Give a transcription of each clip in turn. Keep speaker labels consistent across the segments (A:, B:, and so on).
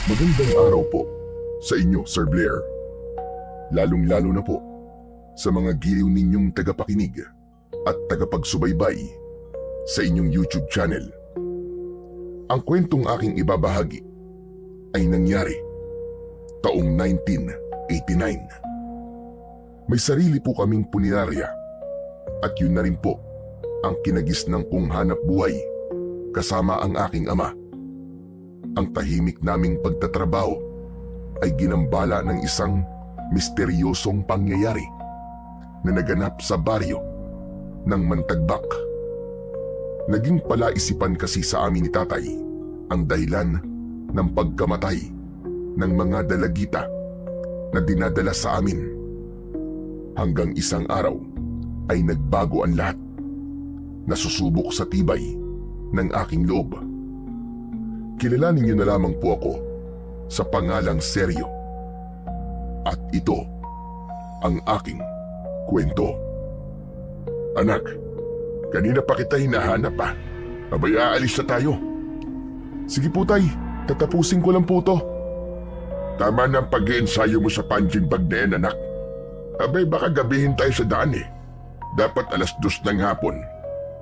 A: Magandang araw po sa inyo, Sir Blair. Lalong-lalo na po sa mga giliw ninyong tagapakinig at tagapagsubaybay sa inyong YouTube channel. Ang kwentong aking ibabahagi ay nangyari taong 1989. May sarili po kaming punerarya at yun na rin po ang kinagisnang kong hanap buhay kasama ang aking ama. Ang tahimik naming pagtatrabaho ay ginambala ng isang misteryosong pangyayari na naganap sa baryo ng Mantagbak. Naging palaisipan kasi sa amin ni tatay ang dahilan ng pagkamatay ng mga dalagita na dinadala sa amin. Hanggang isang araw ay nagbago ang lahat. Nasusubok sa tibay ng aking loob. Kilalanin niyo na lamang po ako sa pangalang Seryo. At ito ang aking kwento. Anak, kanina pa kita hinahanap pa. Abay, aalis na tayo. Sige po tay, tatapusin ko lang po to. Tama na ang pag-iensayo mo sa punching bag na yan, anak. Abay, baka gabihin tayo sa daan eh. Dapat 2:00 ng hapon.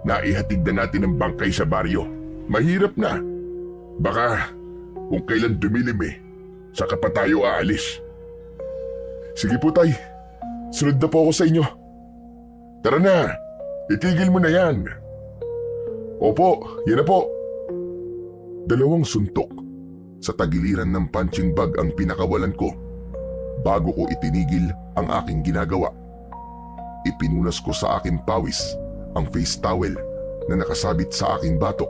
A: Naihatid na natin ang bangkay sa baryo. Mahirap na. Baka kung kailan dumilim eh, saka pa tayo aalis. Sige po tay, sunod na po ako sa inyo. Tara na, itigil mo na yan. Opo, yan na po. 2 suntok sa tagiliran ng punching bag ang pinakawalan ko bago ko itinigil ang aking ginagawa. Ipinunas ko sa aking pawis ang face towel na nakasabit sa aking batok.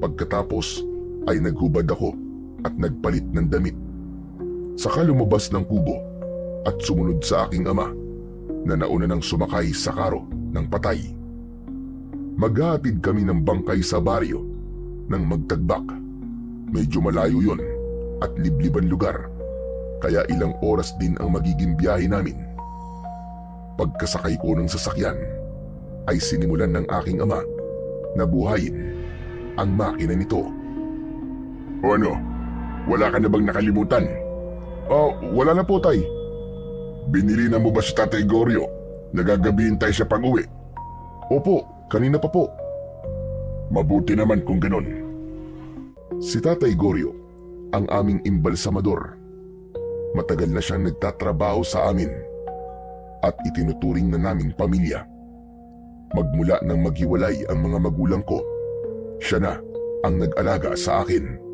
A: Pagkatapos ay naghubad ako at nagpalit ng damit. Saka lumabas ng kubo at sumunod sa aking ama na nauna nang sumakay sa karo ng patay. Maghahatid kami ng bangkay sa baryo ng Magtagbak. Medyo malayo yon at libliban lugar, kaya ilang oras din ang magiging biyahe namin. Pagkasakay ko ng sasakyan ay sinimulan ng aking ama na buhayin ang makina nito. O ano, wala ka na bang nakalimutan? Wala na po tay. Binili na mo ba si Tatay Goryo? Nagagabihin tayo sa pag-uwi? Opo, kanina pa po. Mabuti naman kung ganon. Si Tatay Goryo ang aming imbalsamador. Matagal na siyang nagtatrabaho sa amin at itinuturing na naming pamilya. Magmula nang maghiwalay ang mga magulang ko, siya na ang nag-alaga sa akin.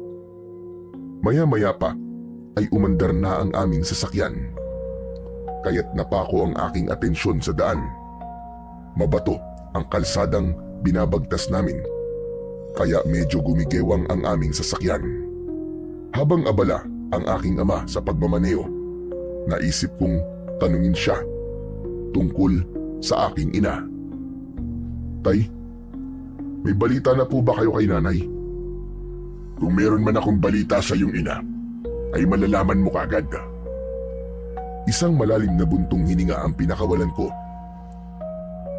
A: Maya-maya pa ay umandar na ang aming sasakyan. Kaya't napako ang aking atensyon sa daan. Mabato ang kalsadang binabagtas namin, kaya medyo gumigewang ang aming sasakyan. Habang abala ang aking ama sa pagmamaneo, naisip kong tanungin siya tungkol sa aking ina. Tay, may balita na po ba kayo kay nanay? Kung meron man akong balita sa iyong ina, ay malalaman mo kaagad. Isang malalim na buntong hininga ang pinakawalan ko.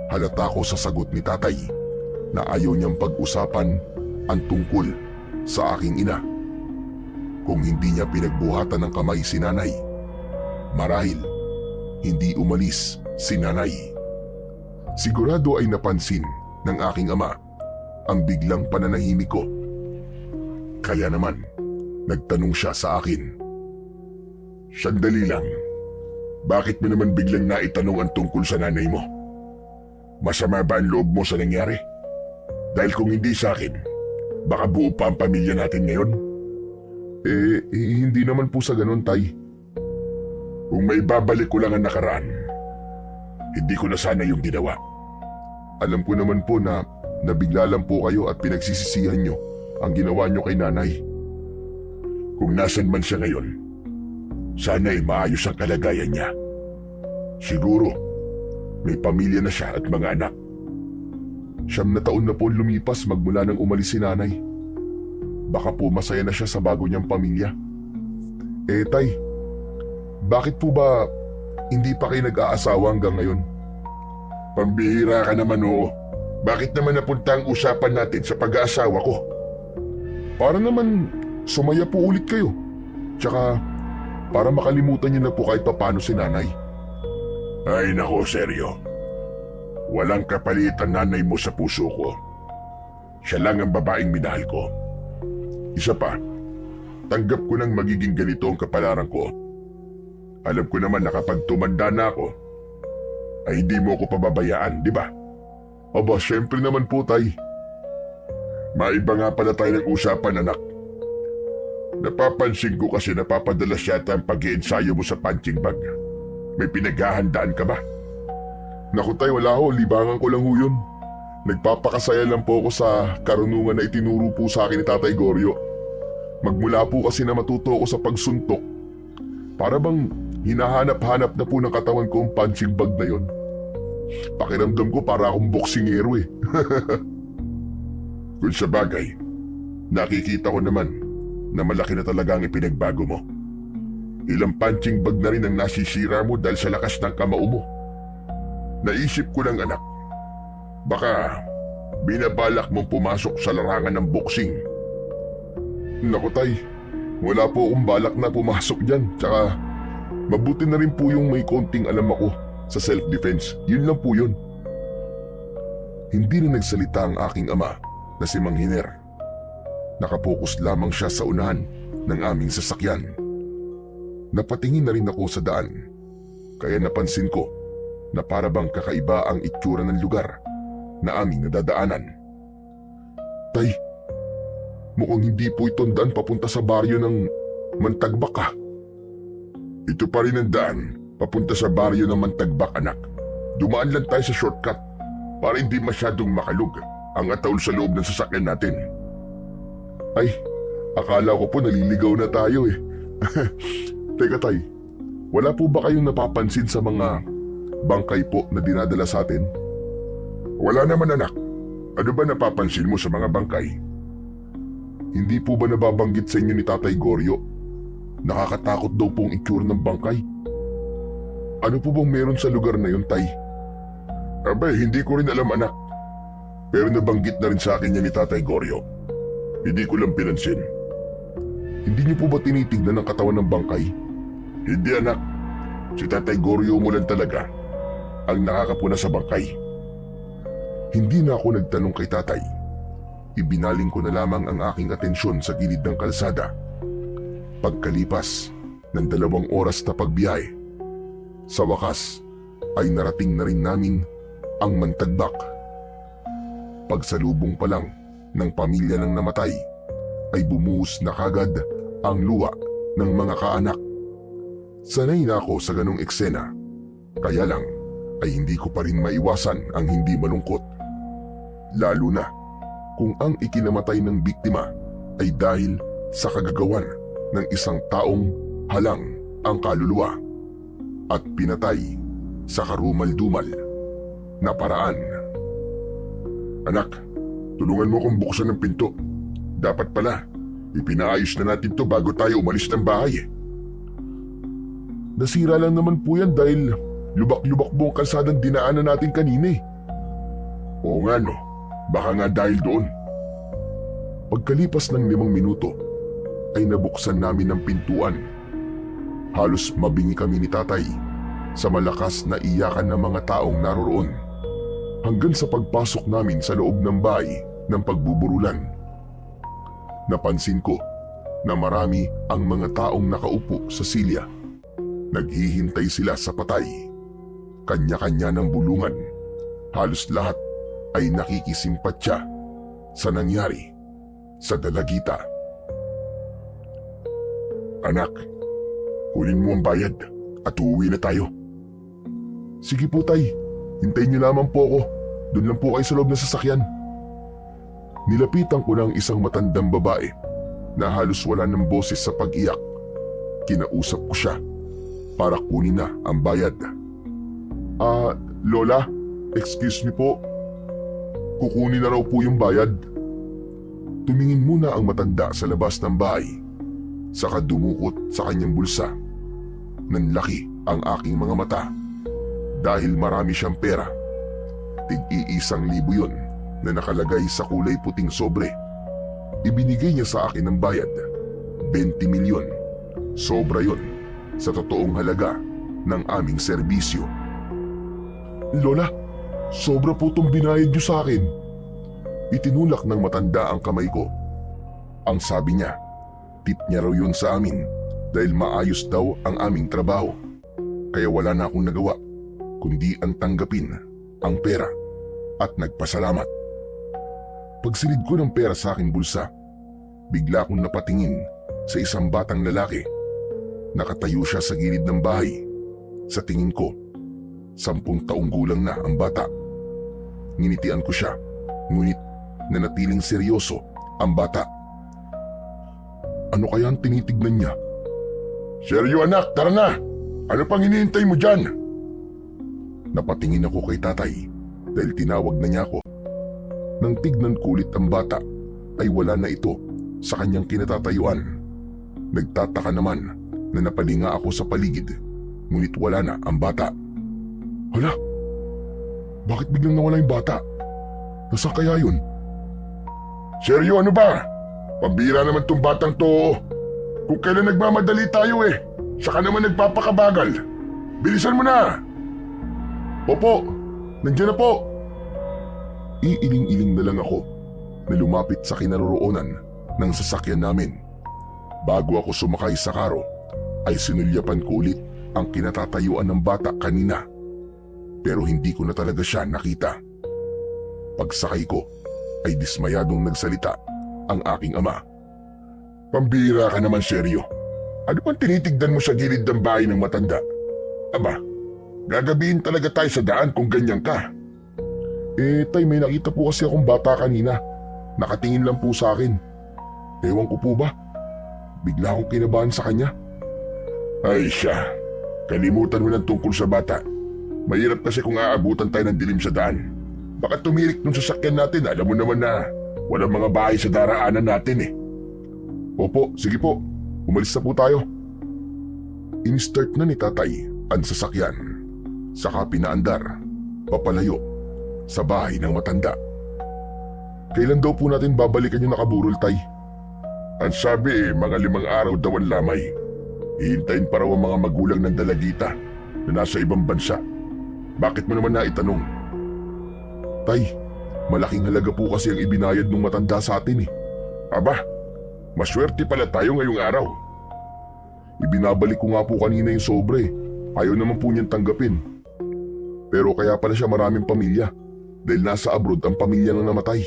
A: Halata ko sa sagot ni tatay na ayaw niyang pag-usapan ang tungkol sa aking ina. Kung hindi niya pinagbuhatan ng kamay si nanay, marahil hindi umalis si nanay. Sigurado ay napansin ng aking ama ang biglang pananahimik ko. Kaya naman, nagtanong siya sa akin. Sandali lang, bakit mo naman biglang naitanong ang tungkol sa nanay mo? Masama ba ang loob mo sa nangyari? Dahil kung hindi sa akin, baka buo pa ang pamilya natin ngayon? Hindi naman po sa ganun, tay. Kung may babalik ko lang ang nakaraan, hindi ko na sana yung ginawa. Alam ko naman po na nabigla lang po kayo at pinagsisisihan nyo ang ginawa nyo kay nanay. Kung nasan man siya ngayon, sana'y maayos ang kalagayan niya. Siguro, may pamilya na siya at mga anak. 9 na taon na po lumipas magmula nang umalis si nanay. Baka po masaya na siya sa bago niyang pamilya. Tay, bakit po ba hindi pa kayo nag-aasawa hanggang ngayon? Pambihira ka naman, oo. Bakit naman napunta ang usapan natin sa pag-aasawa ko? Para naman sumaya po ulit kayo Tsaka para makalimutan niyo na po kahit papano si nanay. Ay nako, seryo. Walang kapalitan nanay mo sa puso ko. Siya lang ang babaeng minahal ko. Isa pa, tanggap ko nang magiging ganito ang kapalaran ko. Alam ko naman na kapag tumanda na ako, ay hindi mo ako pababayaan, di ba? Aba, syempre naman po, tay. Maiba nga pala tayo ng usapan, anak. Napapansin ko kasi napapadalas yata ang pag-iensayo mo sa punching bag. May pinaghahandaan ka ba? Naku tay, wala ho. Libangan ko lang ho yun. Nagpapakasaya lang po ako sa karunungan na itinuro po sa akin ni Tatay Goryo. Magmula po kasi na matuto ako sa pagsuntok. Para bang hinahanap-hanap na po ng katawan ko ang punching bag na yon. Pakiramdam ko para akong boksingero eh. Kung sa bagay, nakikita ko naman na malaki na talaga ang ipinagbago mo. Ilang punching bag na rin ang nasisira mo dahil sa lakas ng kamao mo. Naisip ko lang, anak, baka binabalak mong pumasok sa larangan ng boxing. Naku tay, wala po akong balak na pumasok dyan. Tsaka mabuti na rin po yung may konting alam ako sa self-defense. Yun lang po yun. Hindi na nagsalita ang aking ama na si Mang Hiner. Nakapokus lamang siya sa unahan ng aming sasakyan. Napatingin na rin ako sa daan, kaya napansin ko na para bang kakaiba ang itsura ng lugar na aming nadadaanan. Tay, mukhang hindi po itong daan papunta sa baryo ng Mantagbak ah. Ito pa rin ang daan papunta sa baryo ng Mantagbak, anak. Dumaan lang tayo sa shortcut para hindi masyadong makalug ang ataol sa loob ng sasakyan natin. Ay, akala ko po naliligaw na tayo eh. Teka tay, wala po ba kayong napapansin sa mga bangkay po na dinadala sa atin? Wala naman, anak. Ano ba napapansin mo sa mga bangkay? Hindi po ba nababanggit sa inyo ni Tatay Goryo? Nakakatakot daw pong itsura ng bangkay. Ano po bang meron sa lugar na yun, tay? Abay, hindi ko rin alam, anak. Pero nabanggit na rin sa akin yan ni Tatay Goryo. Hindi ko lang pinansin. Hindi niyo po ba tinitignan ang katawan ng bangkay? Hindi, anak. Si Tatay Goryo mo lang talaga ang nakakapuna sa bangkay. Hindi na ako nagtanong kay tatay. Ibinaling ko na lamang ang aking atensyon sa gilid ng kalsada. Pagkalipas ng 2 oras na pagbiyahe, sa wakas ay narating na rin namin ang Mantagbak. Pagsalubong pa lang ng pamilya ng namatay ay bumuhos na kagad ang luha ng mga kaanak. Sanay na ako sa ganong eksena, kaya lang ay hindi ko pa rin maiwasan ang hindi malungkot. Lalo na kung ang ikinamatay ng biktima ay dahil sa kagagawan ng isang taong halang ang kaluluwa at pinatay sa karumal-dumal na paraan. Anak, tulungan mo kong buksan ng pinto. Dapat pala, ipinaayos na natin to bago tayo umalis ng bahay. Nasira lang naman po yan dahil lubak-lubak buong kalsadang dinaanan natin kanina eh. Oo nga no, baka nga dahil doon. Pagkalipas ng 5 minuto, ay nabuksan namin ang pintuan. Halos mabingi kami ni tatay sa malakas na iyakan ng mga taong naroroon. Hanggang sa pagpasok namin sa loob ng bahay ng pagbuburulan. Napansin ko na marami ang mga taong nakaupo sa silya. Naghihintay sila sa patay. Kanya-kanya ng bulungan. Halos lahat ay nakikisimpatya sa nangyari sa dalagita. Anak, kunin mo ang bayad at uuwi na tayo. Sige po tay, hintayin niyo lamang po ako. Doon lang po kayo sa loob ng sasakyan. Nilapitan ko ng isang matandang babae na halos wala ng boses sa pag-iyak. Kinausap ko siya para kunin na ang bayad. Lola, excuse me po. Kukunin na raw po yung bayad. Tumingin muna ang matanda sa labas ng bahay. Saka dumukot sa kanyang bulsa. Nanlaki ang aking mga mata. Dahil marami siyang pera. Tig-1,000 yun na nakalagay sa kulay puting sobre. Ibinigay niya sa akin ng bayad, 20 milyon. Sobra yon sa totoong halaga ng aming serbisyo. Lola, sobra po itong binayad niyo sa akin. Itinulak ng matanda ang kamay ko. Ang sabi niya, tip niya raw yun sa amin dahil maayos daw ang aming trabaho. Kaya wala na akong nagawa kundi ang tanggapin ang pera at nagpasalamat. Pagsilid ko ng pera sa aking bulsa, bigla akong napatingin sa isang batang lalaki. Nakatayo siya sa gilid ng bahay. Sa tingin ko, 10 taong gulang na ang bata. Nginitian ko siya, ngunit nanatiling seryoso ang bata. Ano kaya ang tinitignan niya? Seryo anak, tara na! Ano pang hinihintay mo dyan? Napatingin ako kay tatay dahil tinawag na niya ako. Nang tignan ko ulit ang bata ay wala na ito sa kanyang kinatatayuan. Nagtataka naman na napalinga ako sa paligid ngunit wala na ang bata. Hala, bakit biglang nawala yung bata? Nasaan kaya yun? Seryo ano ba? Pambira naman tong batang to. Kung kailan nagmamadali tayo saka naman nagpapakabagal. Bilisan mo na! Opo, nandiyan na po. Iiling-iling na lang ako na lumapit sa kinaroroonan ng sasakyan namin. Bago ako sumakay sa karo ay sinulyapan ko ulit ang kinatatayuan ng bata kanina. Pero hindi ko na talaga siya nakita. Pagsakay ko ay dismayadong nagsalita ang aking ama. Pambira ka naman seryo. Ano pang tinitigdan mo sa gilid ng bahay ng matanda? Aba, gagabihin talaga tayo sa daan kung ganyan ka. Tay, may nakita po kasi akong bata kanina. Nakatingin lang po sa akin. Ewan ko po ba? Bigla akong kinabahan sa kanya. Ay siya, kalimutan mo ng tungkol sa bata. Mahirap kasi kung aabutan tayo ng dilim sa daan. Baka tumirik nung sasakyan natin, alam mo naman na walang mga bahay sa daraanan natin Opo, sige po. Umalis na po tayo. In-start na ni tatay ang sasakyan. Saka pinaandar, papalayo, sa bahay ng matanda. Kailan daw po natin babalikan yung nakaburol, tay? Ang sabi mga 5 araw daw ang lamay. Hihintayin pa raw ang mga magulang ng dalagita na nasa ibang bansa. Bakit mo naman naitanong? Tay, malaking halaga po kasi ang ibinayad ng matanda sa atin Aba, maswerte pala tayo ngayong araw. Ibinabalik ko nga po kanina yung sobre. Ayaw naman po niyang tanggapin. Pero kaya pala siya maraming pamilya dahil nasa abroad ang pamilya na namatay.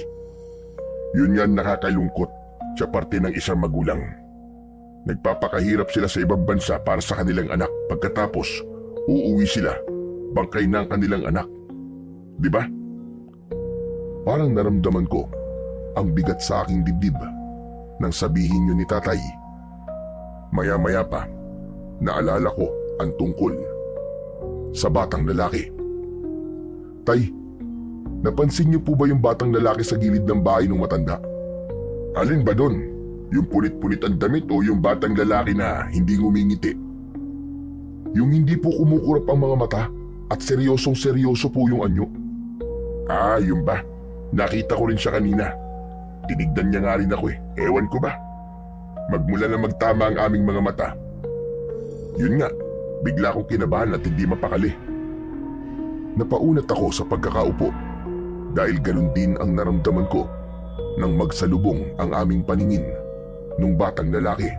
A: Yun nga nakakalungkot sa parte ng isang magulang. Nagpapakahirap sila sa ibang bansa para sa kanilang anak. Pagkatapos, uuwi sila, bangkay na ang kanilang anak. Di ba? Parang naramdaman ko ang bigat sa aking dibdib nang sabihin yun ni tatay. Maya-maya pa, naalala ko ang tungkol sa batang lalaki. Tay, napansin niyo po ba yung batang lalaki sa gilid ng bahay ng matanda? Alin ba doon? Yung punit-punit ang damit o yung batang lalaki na hindi ngumingiti? Yung hindi po kumukurap ang mga mata at seryosong-seryoso po yung anyo? Ah, yun ba? Nakita ko rin siya kanina. Tinignan niya nga rin ako Ewan ko ba? Magmula na magtama ang aming mga mata. Yun nga, bigla akong kinabahan at hindi mapakali. Napaunat ako sa pagkakaupo dahil ganun din ang naramdaman ko nang magsalubong ang aming paningin nung batang lalaki.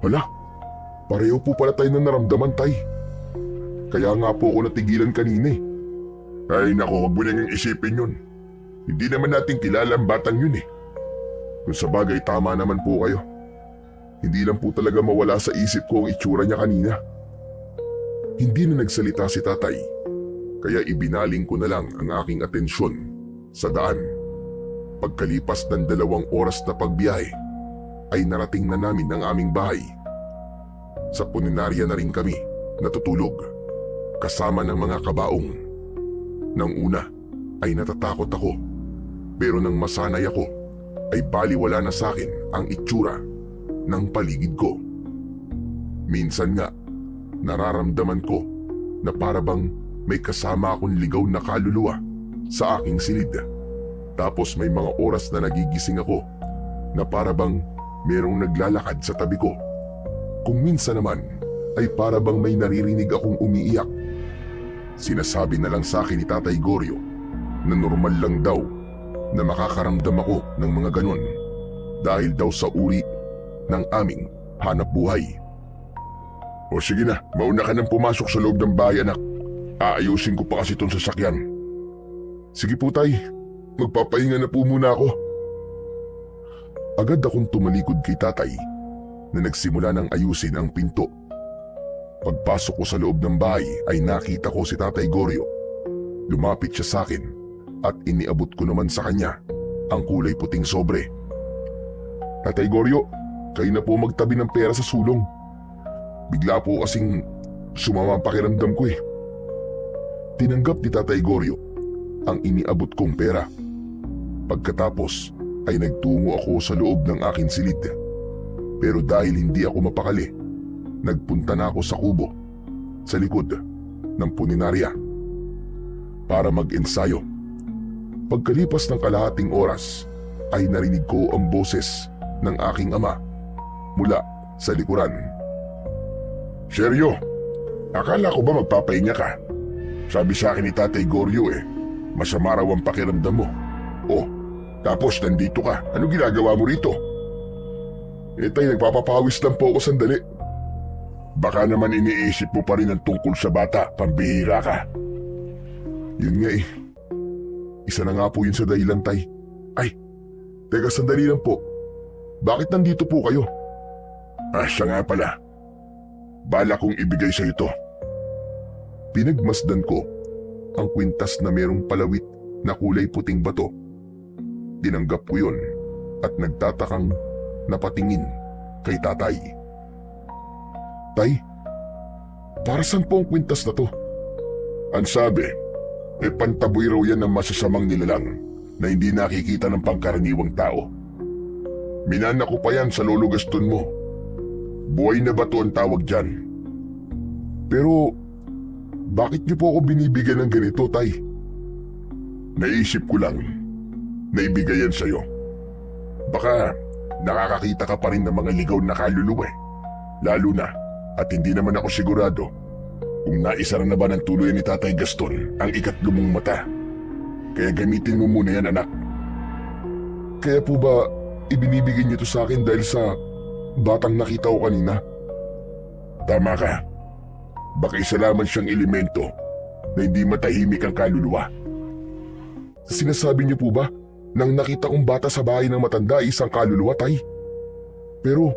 A: Hala, pareho po pala tayo na naramdaman, tay. Kaya nga po ako natigilan kanina Ay nako, wag mo nang isipin yun. Hindi naman natin kilala ang batang yun Kung sa bagay, tama naman po kayo. Hindi lang po talaga mawala sa isip ko ang itsura niya kanina. Hindi na nagsalita si tatay, kaya ibinaling ko na lang ang aking atensyon sa daan. Pagkalipas ng 2 oras na pagbiyahe, ay narating na namin ang aming bahay. Sa puninarya na rin kami natutulog, kasama ng mga kabaong. Nang una ay natatakot ako, pero nang masanay ako, ay baliwala na sa akin ang itsura ng paligid ko. Minsan nga, nararamdaman ko na parabang may kasama akong ligaw na kaluluwa sa aking silid. Tapos may mga oras na nagigising ako na parabang merong naglalakad sa tabi ko. Kung minsan naman ay para bang may naririnig akong umiiyak. Sinasabi na lang sa akin ni Tatay Goryo na normal lang daw na makakaramdam ako ng mga ganon dahil daw sa uri ng aming hanap buhay. O sige na, mauna ka nang pumasok sa loob ng bahay, anak. Aayusin ko pa kasi itong sasakyan. Sige po, tay. Magpapahinga na po muna ako. Agad akong tumalikod kay tatay na nagsimula ng ayusin ang pinto. Pagpasok ko sa loob ng bahay ay nakita ko si Tatay Goryo. Lumapit siya sa akin at iniabot ko naman sa kanya ang kulay puting sobre. Tatay Goryo, kayo na po magtabi ng pera sa sulong. Bigla po kasing sumama ang pakiramdam ko eh. Tinanggap ni Tatay Goryo ang iniabot kong pera. Pagkatapos ay nagtungo ako sa loob ng aking silid. Pero dahil hindi ako mapakali, nagpunta na ako sa kubo sa likod ng puninarya para mag-ensayo. Pagkalipas ng kalahating oras ay narinig ko ang boses ng aking ama mula sa likuran. Seryo, akala ko ba magpapahinga ka? Sabi sa akin ni Tatay Goryo masama raw ang pakiramdam mo. Oh, tapos nandito ka. Ano ginagawa mo rito? Tay, nagpapapawis lang po ako sandali. Baka naman iniisip mo pa rin ang tungkol sa bata, pambihira ka. Yun nga Isa na nga po yun sa dahilan, tay. Ay, teka sandali lang po. Bakit nandito po kayo? Siya nga pala. Bala kong ibigay sa ito. Pinagmasdan ko ang kwintas na merong palawit na kulay puting bato. Tinanggap ko yun at nagtatakang napatingin kay tatay. Tay, para saan po ang kwintas na to? Ang sabi, pantaboy raw yan ng masasamang nilalang na hindi nakikita ng pangkaraniwang tao. Minana ko pa yan sa lolo Gaston mo. Buhay na bato ang tawag dyan. Pero, bakit niyo po ako binibigyan ng ganito, tay? Naisip ko lang na ibigay yan sa'yo. Baka nakakakita ka pa rin ng mga ligaw na kaluluwa Lalo na at hindi naman ako sigurado kung naisara na ba ng tuluyan ni Tatay Gaston ang ikatlong mong mata. Kaya gamitin mo muna yan, anak. Kaya po ba ibinibigay niyo to sa akin dahil sa batang nakita ko kanina? Tama ka. Baka isa lamang siyang elemento na hindi matahimik ang kaluluwa. Sinasabi niyo po ba nang nakita kong bata sa bahay ng matanda ay isang kaluluwa, tay? Pero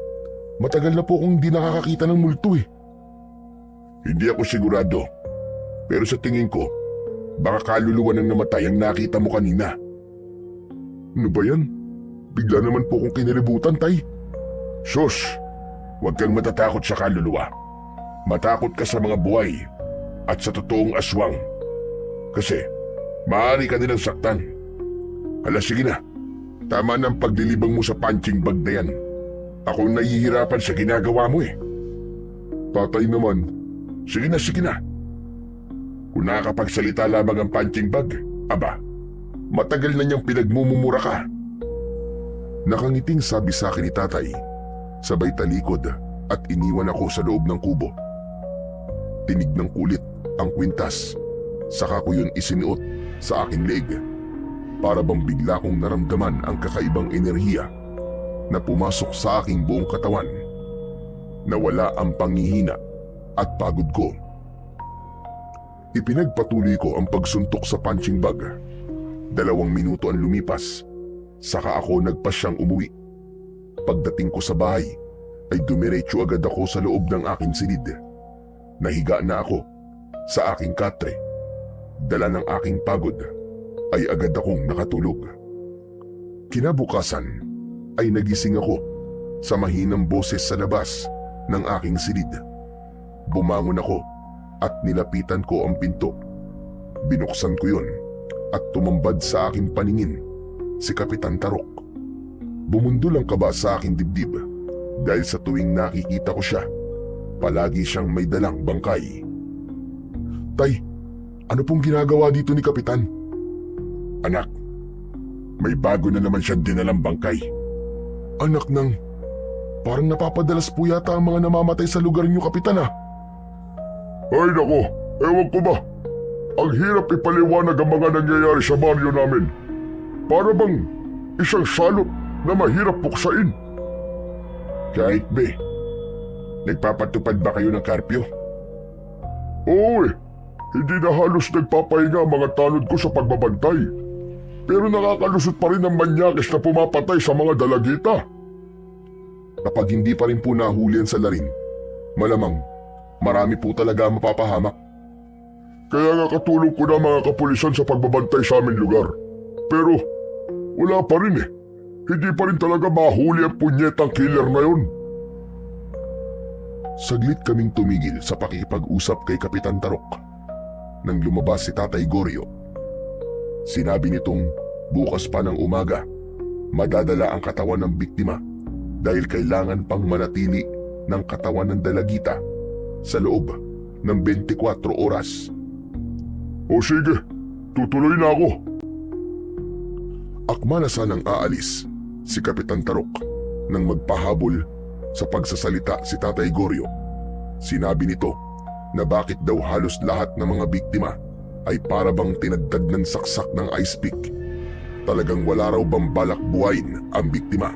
A: matagal na po akong hindi nakakakita ng multo Hindi ako sigurado. Pero sa tingin ko, baka kaluluwa ng namatay ang nakita mo kanina. Ano ba yan? Bigla naman po akong kinalibutan, tay. Shush! Huwag kang matatakot sa kaluluwa. Matakot ka sa mga buhay at sa totoong aswang. Kasi maaari ka nilang saktan. Hala, sige na. Tama na ang paglilibang mo sa punching bag na yan. Ako nahihirapan sa ginagawa mo Tatay naman. Sige na. Kung nakakapagsalita lamang ang punching bag, aba, matagal na niyang pinagmumumura ka. Nakangiting sabi sa akin ni tatay, sabay talikod at iniwan ako sa loob ng kubo. Tinignan kulit ang kwintas, saka ko yun isinuot sa aking leeg. Para bang bigla kong naramdaman ang kakaibang enerhiya na pumasok sa aking buong katawan. Nawala ang panghihina at pagod ko. Ipinagpatuloy ko ang pagsuntok sa punching bag. 2 minuto ang lumipas, saka ako nagpasyang umuwi. Pagdating ko sa bahay, ay dumiretso agad ako sa loob ng aking silid. Nahiga na ako sa aking katre. Dala ng aking pagod, ay agad akong nakatulog. Kinabukasan, ay nagising ako sa mahinang boses sa labas ng aking silid. Bumangon ako at nilapitan ko ang pinto. Binuksan ko yun at tumambad sa aking paningin si Kapitan Tarok. Bumundol ang kaba sa aking dibdib dahil sa tuwing nakikita ko siya, palagi siyang may dalang bangkay. Tay, ano pong ginagawa dito ni Kapitan? Anak, may bago na naman siyang dinalang bangkay. Anak ng... Parang napapadalas po yata ang mga namamatay sa lugar niyo, Kapitan ah. Ay nako, ewan ko ba. Ang hirap ipaliwanag ang mga nangyayari sa baryo namin. Para bang isang salot na mahirap buksain. Kahit be, nagpapatupad ba kayo ng karpyo? Oo hindi na halos nagpapahinga ang mga tanod ko sa pagbabantay. Pero nakakalusot pa rin ang manyakis na pumapatay sa mga dalagita. Kapag hindi pa rin po nahulihan sa larin, malamang marami po talaga mapapahamak. Kaya nga katulong ko na mga kapulisan sa pagbabantay sa aming lugar. Pero wala pa rin Hindi pa rin talaga mahuli ang punyetang killer na yun. Saglit kaming tumigil sa pakikipag-usap kay Kapitan Tarok. Nang lumabas si Tatay Goryo, sinabi nitong bukas pa ng umaga, madadala ang katawan ng biktima dahil kailangan pang manatili ng katawan ng dalagita sa loob ng 24 oras. O sige, tutuloy na ako. Akma na sanang aalis si Kapitan Tarok nang magpahabol sa pagsasalita si Tatay Goryo. Sinabi nito na bakit daw halos lahat ng mga biktima ay para bang tinadtad ng saksak ng ice pick. Talagang wala raw bang balak buhayin ang biktima.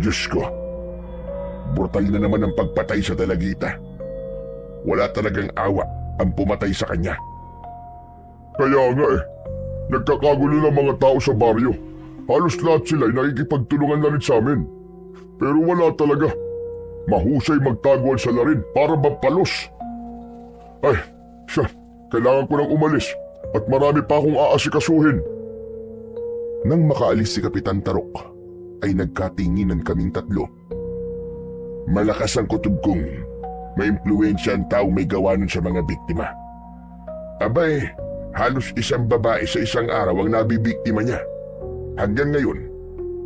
A: Diyos ko, brutal na naman ang pagpatay sa dalagita. Wala talagang awa ang pumatay sa kanya. Kaya nga nagkakagulo ng mga tao sa baryo. Halos lahat sila ay nakikipagtulungan na rin sa amin. Pero wala talaga. Mahusay magtaguan sa larin para mapalos. Ay, kailangan ko nang umalis at marami pa akong aasikasuhin. Nang makaalis si Kapitan Tarok, ay nagkatinginan kaming tatlo. Malakas ang kutob kong may impluwensya ang taong may gawa nun sa mga biktima. Abay, halos isang babae sa isang araw ang nabibiktima niya. Hanggang ngayon,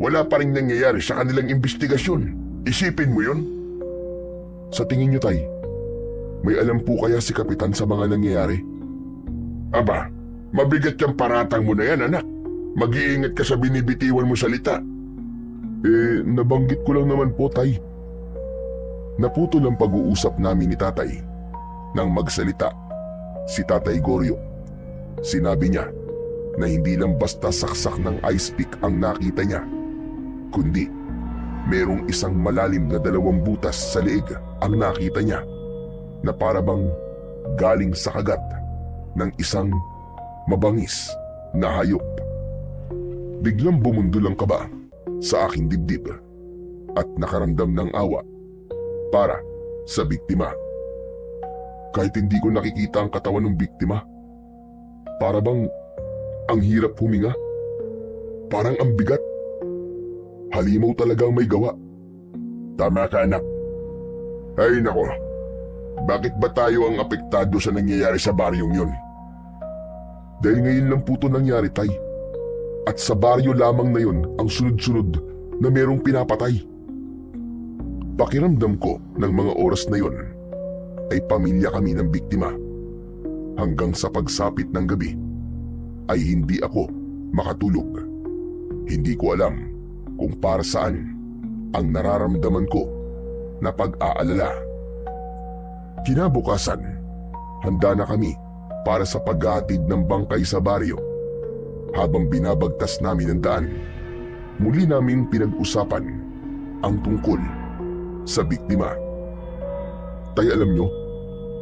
A: wala pa rin nangyayari sa kanilang investigasyon. Isipin mo yun? Sa tingin niyo, Tay, may alam po kaya si Kapitan sa mga nangyayari? Aba, mabigat yung paratang mo na yan, anak. Mag-iingat ka sa binibitiwan mo salita. Nabanggit ko lang naman po, Tay. Naputol ang pag-uusap namin ni Tatay. Nang magsalita, si Tatay Goryo. Sinabi niya na hindi lang basta saksak ng ice pick ang nakita niya, kundi merong isang malalim na 2 butas sa leeg ang nakita niya na para bang galing sa kagat ng isang mabangis na hayop. Biglang bumundol ang kaba sa aking dibdib at nakaramdam ng awa para sa biktima. Kahit hindi ko nakikita ang katawan ng biktima, para bang ang hirap huminga. Parang ang bigat. Halimaw talagang may gawa. Tama ka, anak. Ay nako, bakit ba tayo ang apektado sa nangyayari sa baryong yun? Dahil ngayon lang po ito nangyari, Tay. At sa baryo lamang na yun ang sunod-sunod na merong pinapatay. Pakiramdam ko ng mga oras na yun ay pamilya kami ng biktima. Hanggang sa pagsapit ng gabi ay hindi ako makatulog. Hindi ko alam kung para saan ang nararamdaman ko na pag-aalala. Kinabukasan, handa na kami para sa paghahatid ng bangkay sa baryo. Habang binabagtas namin ang daan, muli naming pinag-usapan ang tungkol sa biktima. Tay, alam nyo,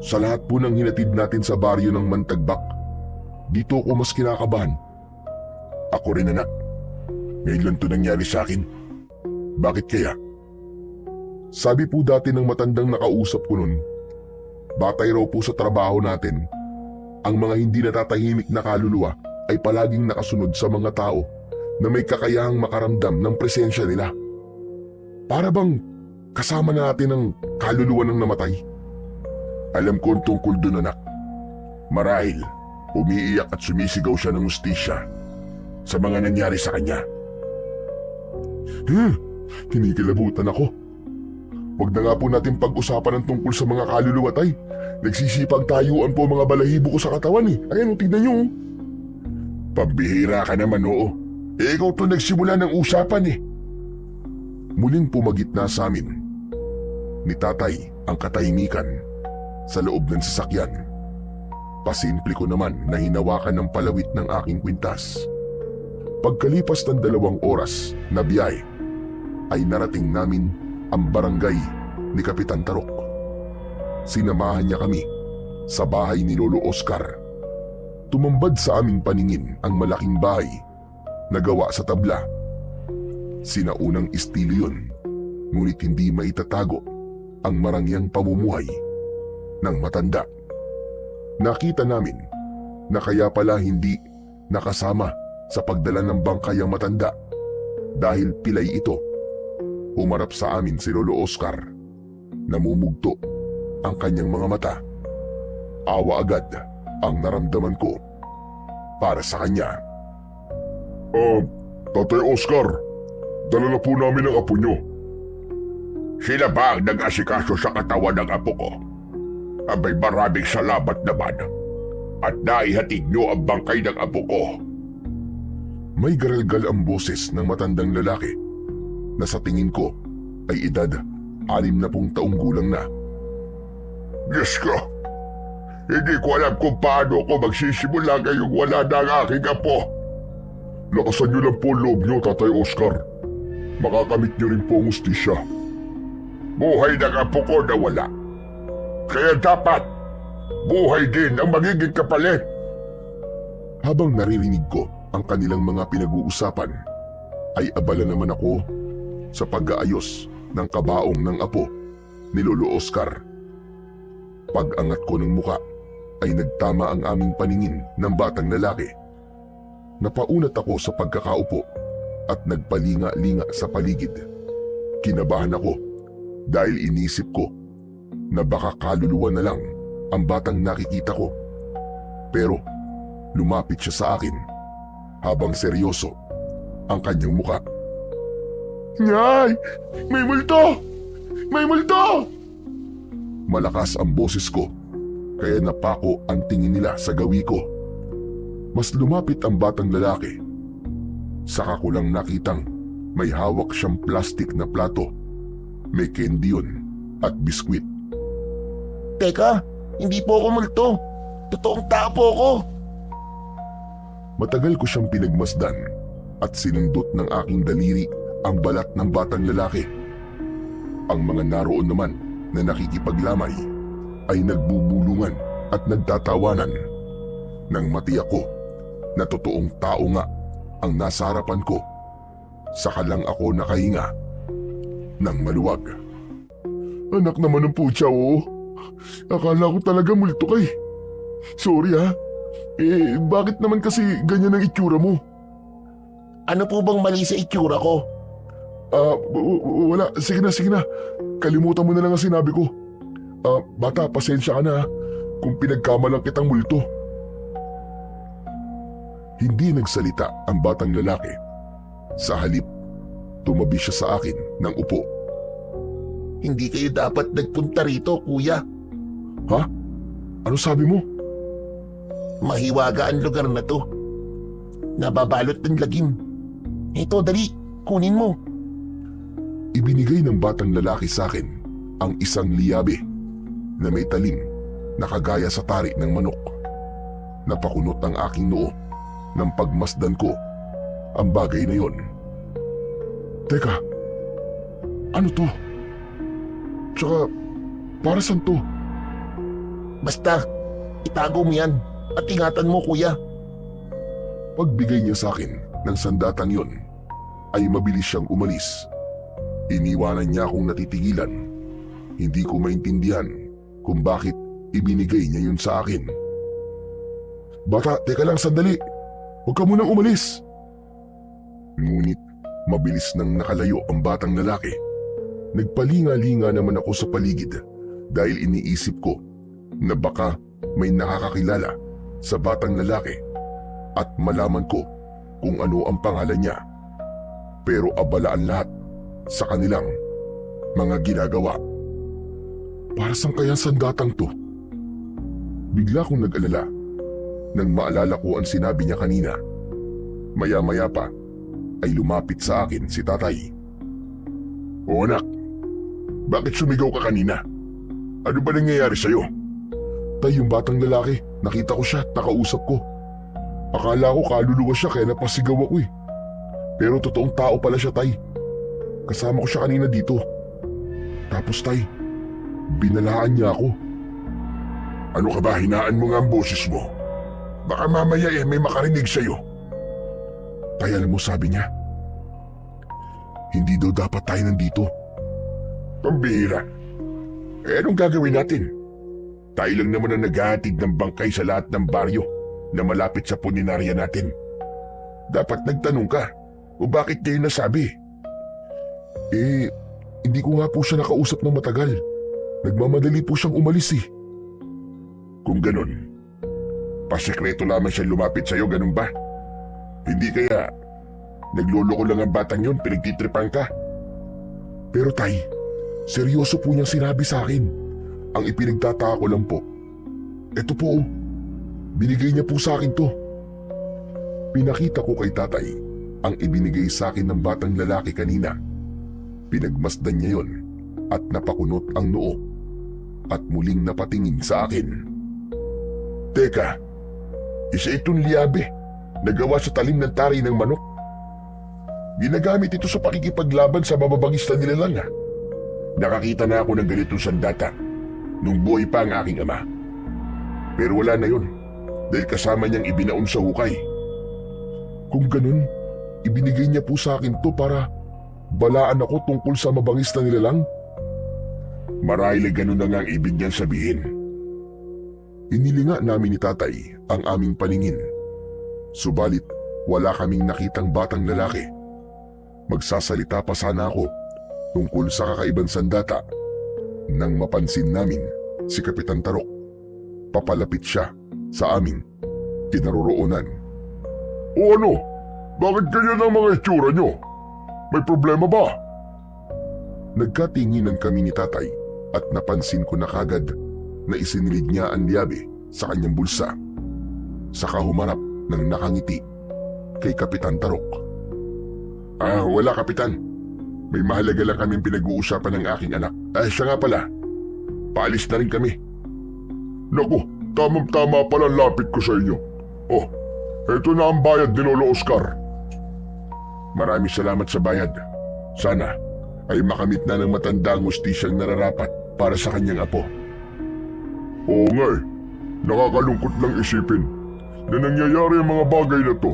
A: sa lahat po ng hinatid natin sa baryo ng Mantagbak, dito ako mas kinakabahan. Ako rin, anak. Ngayon lang ito nangyari sa akin. Bakit kaya? Sabi po dati ng matandang nakausap ko nun, batay raw po sa trabaho natin, ang mga hindi natatahimik na kaluluwa ay palaging nakasunod sa mga tao na may kakayahang makaramdam ng presensya nila. Para bang kasama natin ang kaluluwa ng namatay. Alam ko ang tungkol doon, anak. Marahil, umiiyak at sumisigaw siya ng hustisya sa mga nangyari sa kanya. Kinikilabutan ako. Huwag na nga po natin pag-usapan ang tungkol sa mga kaluluwa, Tay. Nagsisipag tayuan po mga balahibo ko sa katawan eh. Ayan, tignan nyo. Pambihira ka naman, oo. Ikaw to nagsimula ng usapan eh. Muling pumagitna sa amin ni tatay ang katahimikan sa loob ng sasakyan. Pasimple ko naman na hinawakan ng palawit ng aking kwintas. Pagkalipas ng 2 oras na biyahe ay narating namin ang barangay ni Kapitan Tarok. Sinamahan niya kami sa bahay ni Lolo Oscar. Tumambad sa aming paningin ang malaking bahay na gawa sa tabla. Sinaunang estilo yun, ngunit hindi maitatago ang marangyang pamumuhay ng matanda. Nakita namin na kaya pala hindi nakasama sa pagdala ng bangkay ang matanda dahil pilay ito. Humarap sa amin si Lolo Oscar. Namumugto ang kanyang mga mata. Awa agad ang naramdaman ko para sa kanya. Tatay Oscar, dala na po namin ang apo nyo.
B: Sila ba ang nag-asikaso sa katawan ng apo ko? Abay, maraming salamat naman. At naihatid nyo ang bangkay ng apo ko.
A: May garalgal ang boses ng matandang lalaki na sa tingin ko ay edad 60 taong gulang na.
B: Diyos ko, hindi ko alam kung paano ako magsisimula ngayong wala na ang aking apo.
A: Lakasan nyo lang po ang loob nyo, Tatay Oscar. Makakamit nyo rin po ang hustisya.
B: Buhay ng apo ko na wala. Kaya dapat, buhay din ang magiging kapalit.
A: Habang naririnig ko ang kanilang mga pinag-uusapan, ay abala naman ako sa pag-aayos ng kabaong ng apo ni Lolo Oscar. Pag-angat ko ng muka ay nagtama ang aming paningin ng batang lalaki. Napaunat ako sa pagkakaupo at nagpalinga-linga sa paligid. Kinabahan ako dahil inisip ko na baka kaluluwa na lang ang batang nakikita ko. Pero lumapit siya sa akin habang seryoso ang kanyang muka.
B: Nay! May multo! May multo!
A: Malakas ang boses ko kaya napako ang tingin nila sa gawi ko. Mas lumapit ang batang lalaki. Saka ko lang nakitang may hawak siyang plastik na plato. May candy yun at biskwit.
C: Teka, hindi po ako multo. Totoong tao po ako.
A: Matagal ko siyang pinagmasdan at sinundot ng aking daliri ang balat ng batang lalaki. Ang mga naroon naman na nakikipaglamay ay nagbubulungan at nagtatawanan. Nang matiyak ko na totoong tao nga ang nasa harapan ko, saka lang ako nakahinga ng maluwag.
B: Anak naman ng putya, oh. Akala ko talaga multo kay. Sorry ha. Bakit naman kasi ganyan ang itsura mo?
C: Ano po bang mali sa itsura ko?
B: Wala. Sige na. Kalimutan mo na lang ang sinabi ko. Bata, pasensya ka na kung pinagkamalang kitang multo.
A: Hindi nagsalita ang batang lalaki. Sa halip, tumabi siya sa akin ng upo.
C: Hindi kayo dapat nagpunta rito, kuya.
A: Ha? Ano sabi mo?
C: Mahiwaga ang lugar na to. Nababalot ng lagim. Ito, dali. Kunin mo.
A: Ibinigay ng batang lalaki sa akin ang isang liyabe na may talim na kagaya sa tari ng manok. Napakunot ang aking noo nang pagmasdan ko ang bagay na yon. Teka, ano to? Tsaka, para saan to?
C: Basta, itago mo yan at ingatan mo, kuya.
A: Pagbigay niya sa akin ng sandatang yon, ay mabilis siyang umalis. Iniwanan niya akong natitigilan. Hindi ko maintindihan kung bakit ibinigay niya yun sa akin. Bata, teka lang sandali. Huwag ka munang umalis. Ngunit mabilis nang nakalayo ang batang lalaki. Nagpalinga-linga naman ako sa paligid dahil iniisip ko na baka may nakakakilala sa batang lalaki at malaman ko kung ano ang pangalan niya. Pero abala ang lahat sa kanilang mga ginagawa. Para saan kaya sandatang to? Bigla kong nag-alala nang maalala ko ang sinabi niya kanina. Maya-maya pa ay lumapit sa akin si tatay.
B: O anak, bakit sumigaw ka kanina? Ano ba nangyayari sa'yo?
A: Tay, yung batang lalaki, nakita ko siya at nakausap ko. Akala ko kaluluwa siya kaya napasigaw ako eh. Pero totoong tao pala siya, Tay. Kasama ko siya kanina dito. Tapos, Tay, binalaan niya ako.
B: Ano ka ba, hinaan mo nga ang boses mo? Baka mamaya may makarinig sa'yo.
A: Tay, alam mo sabi niya, hindi daw dapat tayo nandito.
B: Pambihira. Anong gagawin natin? Tayo lang naman ang naghahatid ng bangkay sa lahat ng baryo na malapit sa puninarya natin. Dapat nagtanong ka o bakit niya yung nasabi?
A: Hindi ko nga po siya nakausap ng matagal. Nagmamadali po siyang umalis eh.
B: Kung ganun, pasekreto lamang siya lumapit sa'yo, ganun ba? Hindi kaya nagloloko lang ang batang yun, pinagtitripan ka?
A: Pero Tay, seryoso po niyang sinabi sa akin. Ang ipinagtataka ko lang po, eto po, binigay niya po sa akin to. Pinakita ko kay tatay ang ibinigay sa akin ng batang lalaki kanina. Pinagmasdan niya yon at napakunot ang noo at muling napatingin sa akin.
B: Teka, isa itong liabe na gawa sa talim ng tari ng manok. Ginagamit ito sa pakikipaglaban sa mababangista nila lang ha. Nakakita na ako ng ganitong sandata nung buhay pa ang aking ama. Pero wala na yun dahil kasama niyang ibinaon sa hukay.
A: Kung ganun, ibinigay niya po sa akin to para balaan ako tungkol sa mabangista nila lang.
B: Marahil ay ganun na nga ang ibig niyang sabihin.
A: Inilinga namin ni tatay ang aming paningin. Subalit wala kaming nakitang batang lalaki. Magsasalita pa sana ako tungkol sa kakaibang sandata nang mapansin namin si Kapitan Tarok. Papalapit siya sa aming kinaroroonan.
B: O ano? Bakit ganyan ang mga itsura niyo? May problema ba?
A: Nagkatinginan kami ni tatay at napansin ko na kagad na isinilid niya ang liabe sa kanyang bulsa. Saka humarap ng nakangiti kay Kapitan Tarok.
B: Wala Kapitan. May mahalaga lang kaming pinag-uusapan ng aking anak. Siya nga pala. Paalis na rin kami. Naku, tamang-tama pala lapit ko sa inyo. Oh, eto na ang bayad ni Lolo Oscar. Maraming salamat sa bayad. Sana ay makamit na ng matanda ang hustisyang nararapat para sa kanyang apo. Oo nga eh. Nakakalungkot lang isipin na nangyayari ang mga bagay na to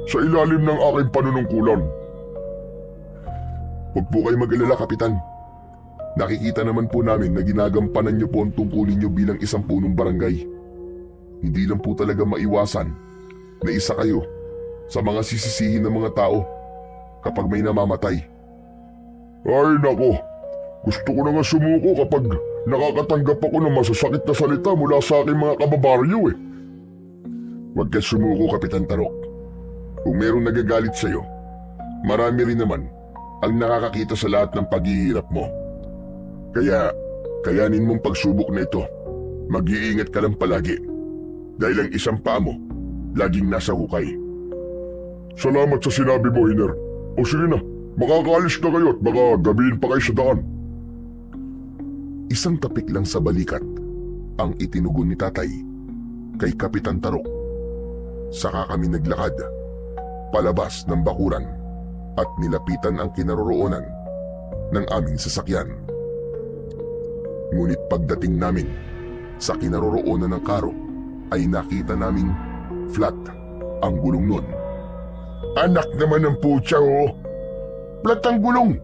B: sa ilalim ng aking panunungkulan.
A: Huwag po kayo mag-alala, Kapitan. Nakikita naman po namin na ginagampanan niyo po ang tungkulin niyo bilang isang punong barangay. Hindi lang po talaga maiwasan na isa kayo sa mga sisisihin ng mga tao kapag may namamatay.
B: Ay nako, gusto ko na nga sumuko kapag nakakatanggap ako ng masasakit na salita mula sa aking mga kababaryo eh. Huwag ka sumuko, Kapitan Tarok. Kung merong nagagalit sa'yo, marami rin naman ang nakakakita sa lahat ng paghihirap mo. Kaya, kayanin mong pagsubok na ito. Mag-iingat ka lang palagi. Dahil ang isang paa mo, laging nasa hukay. Salamat sa sinabi mo, Hiner. O sige na, makakaalis na kayo at baka gabihin pa kayo sa daan.
A: Isang tapik lang sa balikat ang itinugon ni tatay kay Kapitan Tarok. Saka kami naglakad palabas ng bakuran at nilapitan ang kinaroroonan ng aming sasakyan. Ngunit pagdating namin sa kinaroroonan ng karo ay nakita naming flat ang gulong nun.
B: Anak naman ng putya oh.
A: Flat ang gulong.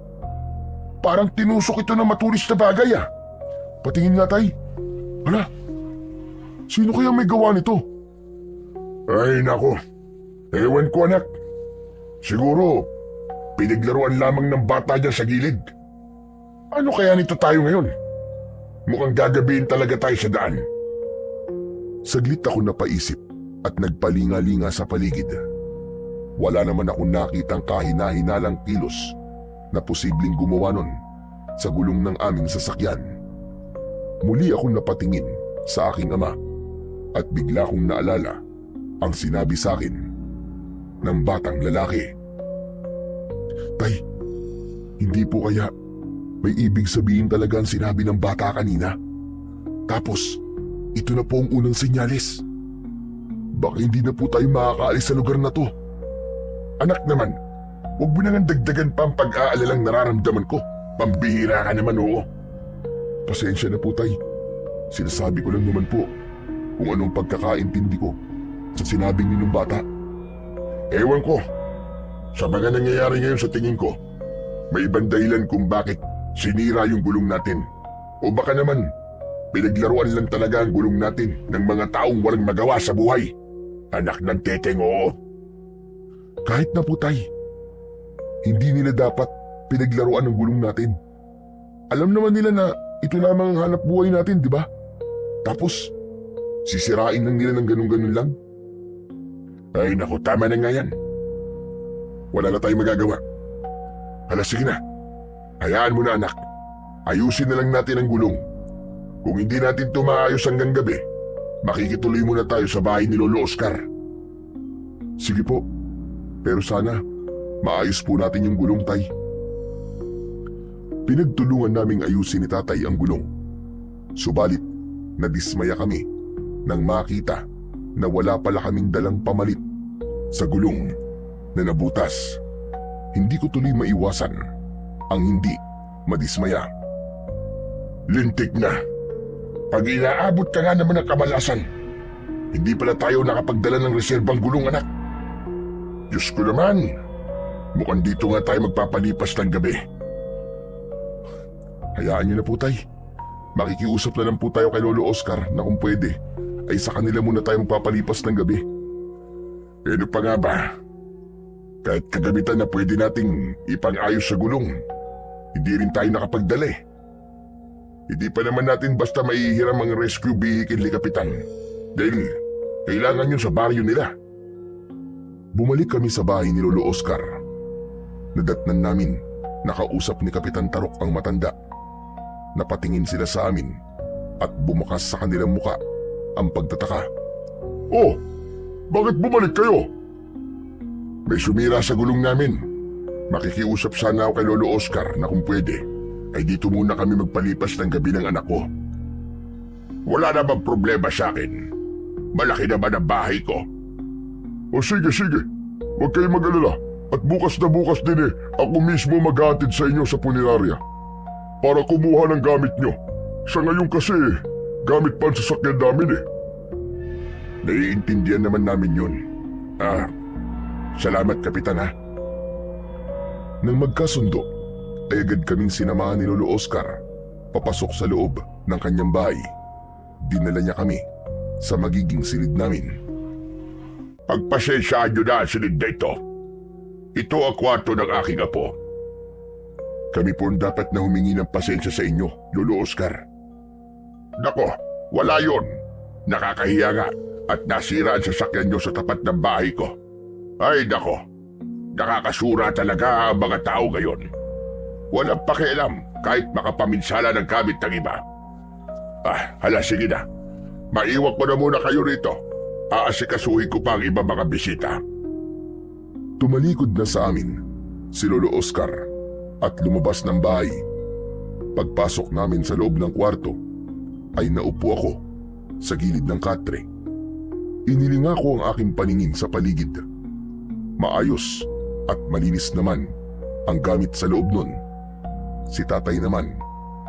A: Parang tinusok ito ng matulis na bagay ah. Patingin nga tay. Hala, sino kaya may gawa nito?
B: Ay nako, ewan ko anak. Siguro, pinaglaruan lamang ng bata dyan sa gilid. Ano kaya nito tayo ngayon? Mukhang gagabihin talaga tayo sa daan.
A: Saglit ako napaisip at nagpalinga-linga sa paligid. Wala naman akong nakitang kahina-hinalang kilos na posibleng gumawa nun sa gulong ng aming sasakyan. Muli akong napatingin sa aking ama at bigla kong naalala ang sinabi sa akin ng batang lalaki. Tay, hindi po kaya May ibig sabihin talaga ang sinabi ng bata kanina. Tapos, ito na po ang unang senyales. Baka hindi na po tayo makakaalis sa lugar na to.
B: Anak naman, huwag mo nang dagdagan pa ang pag-aalalang nararamdaman ko. Pambihira ka naman, oo.
A: Pasensya na po, Tay. Sinasabi ko lang naman po kung anong pagkakaintindi ko sa sinabing ninyong bata.
B: Ewan ko. Sa mga nangyayari ngayon sa tingin ko, may ibang dahilan kung bakit sinira yung gulong natin. O baka naman, pinaglaruan lang talaga ang gulong natin ng mga taong walang magawa sa buhay. Anak ng teteng, oo.
A: Kahit na po, Tay, hindi nila dapat pinaglaruan ang gulong natin. Alam naman nila na ito lamang ang hanap buhay natin, di ba? Tapos, sisirain lang nila ng ganun-ganun lang.
B: Ay naku, tama na nga yan. Wala na tayong magagawa. Hala, sige na. Hayaan mo na, anak. Ayusin na lang natin ang gulong. Kung hindi natin ito maayos hanggang gabi, makikituloy muna tayo sa bahay ni Lolo Oscar.
A: Sige po, pero sana maayos po natin yung gulong, Tay. Pinagtulungan naming ayusin ni Tatay ang gulong. Subalit, nadismaya kami nang makita na wala pala kaming dalang pamalit sa gulong na nabutas. Hindi ko tuloy maiwasan ang hindi madismaya.
B: Lintik na. Pag inaabot ka nga naman ng kamalasan, hindi pala tayo nakapagdala ng reserbang gulong, anak. Diyos ko naman, mukhang dito nga tayo magpapalipas ng gabi.
A: Hayaan niyo na po, Tay. Makikiusap na lang po tayo kay Lolo Oscar na kung pwede ay sa kanila muna tayo magpapalipas ng gabi.
B: Ano pa nga ba? Kahit kagamitan na pwede nating ipang-ayos sa gulong, hindi rin tayo nakapagdala eh. Hindi pa naman natin basta maihiram ang rescue vehicle ni Kapitan. Dahil kailangan yun sa baryo nila.
A: Bumalik kami sa bahay ni Lolo Oscar. Nadatnan namin nakausap ni Kapitan Tarok ang matanda. Napatingin sila sa amin at bumukas sa kanilang muka ang pagtataka.
B: Oh, bakit bumalik kayo? May sumira sa gulong namin. Makikiusap sana ako kay Lolo Oscar na kung pwede ay dito muna kami magpalipas ng gabi ng anak ko. Wala na bang problema sa akin? Malaki naman ang bahay ko. O sige, huwag kayong mag-alala. At bukas na bukas din ako mismo maghatid sa inyo sa punerarya para kumuha ng gamit nyo. Sa ngayon kasi, gamit pa ang sasakyan namin eh. Naiintindihan naman namin yun. Salamat, Kapitan ha.
A: Nang magkasundo, ay agad kaming sinamahan ni Lolo Oscar papasok sa loob ng kanyang bahay. Dinala niya kami sa magiging silid namin.
B: Pagpasensyaan nyo na ang silid na ito. Ito ang kwarto ng aking apo. Kami po dapat na humingi ng pasensya sa inyo, Lolo Oscar. Nako, wala yon. Nakakahiya nga at nasira ang sasakyan nyo sa tapat ng bahay ko. Ay nako, nakakasura talaga ang mga tao ngayon. Walang pakialam kahit makapaminsala ng gamit ng iba. Hala sige na. Maiwan ko na muna kayo rito. Aasikasuhin ko pa ang iba mga bisita.
A: Tumalikod na sa amin si Lolo Oscar at lumabas ng bahay. Pagpasok namin sa loob ng kwarto ay naupo ako sa gilid ng katre. Inilinga ko ang aking paningin sa paligid. Maayos at malinis naman ang gamit sa loob nun. Si Tatay naman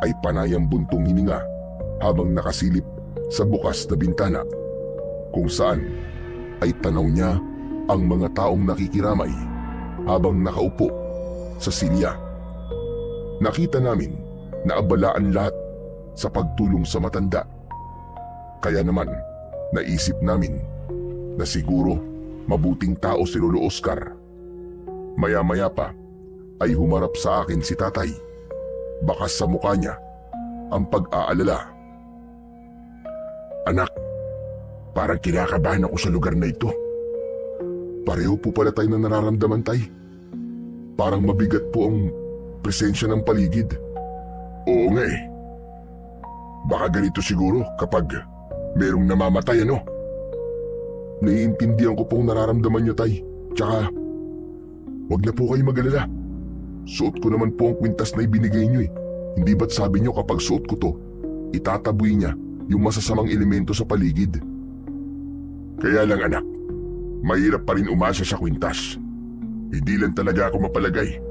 A: ay panayang buntong hininga habang nakasilip sa bukas na bintana kung saan ay tanaw niya ang mga taong nakikiramay habang nakaupo sa silya. Nakita namin na abalaan lahat sa pagtulong sa matanda. Kaya naman naisip namin na siguro mabuting tao si Lolo Oscar. Maya-maya pa ay humarap sa akin si Tatay. Bakas sa mukha niya ang pag-aalala.
B: Anak, parang kinakabahan ako sa lugar na ito.
A: Pareho po pala tayo na nararamdaman, Tay. Parang mabigat po ang presensya ng paligid.
B: Oo nga eh. Baka ganito siguro kapag merong namamatay ano?
A: Naiintindihan ko pong nararamdaman niyo, Tay. Tsaka, wag na po kayo mag-alala. Suot ko naman po ang kwintas na ibinigay niyo eh. Hindi ba't sabi niyo kapag suot ko to, itataboy niya yung masasamang elemento sa paligid?
B: Kaya lang anak, mahirap pa rin umasa sa kwintas. Hindi lang talaga ako mapalagay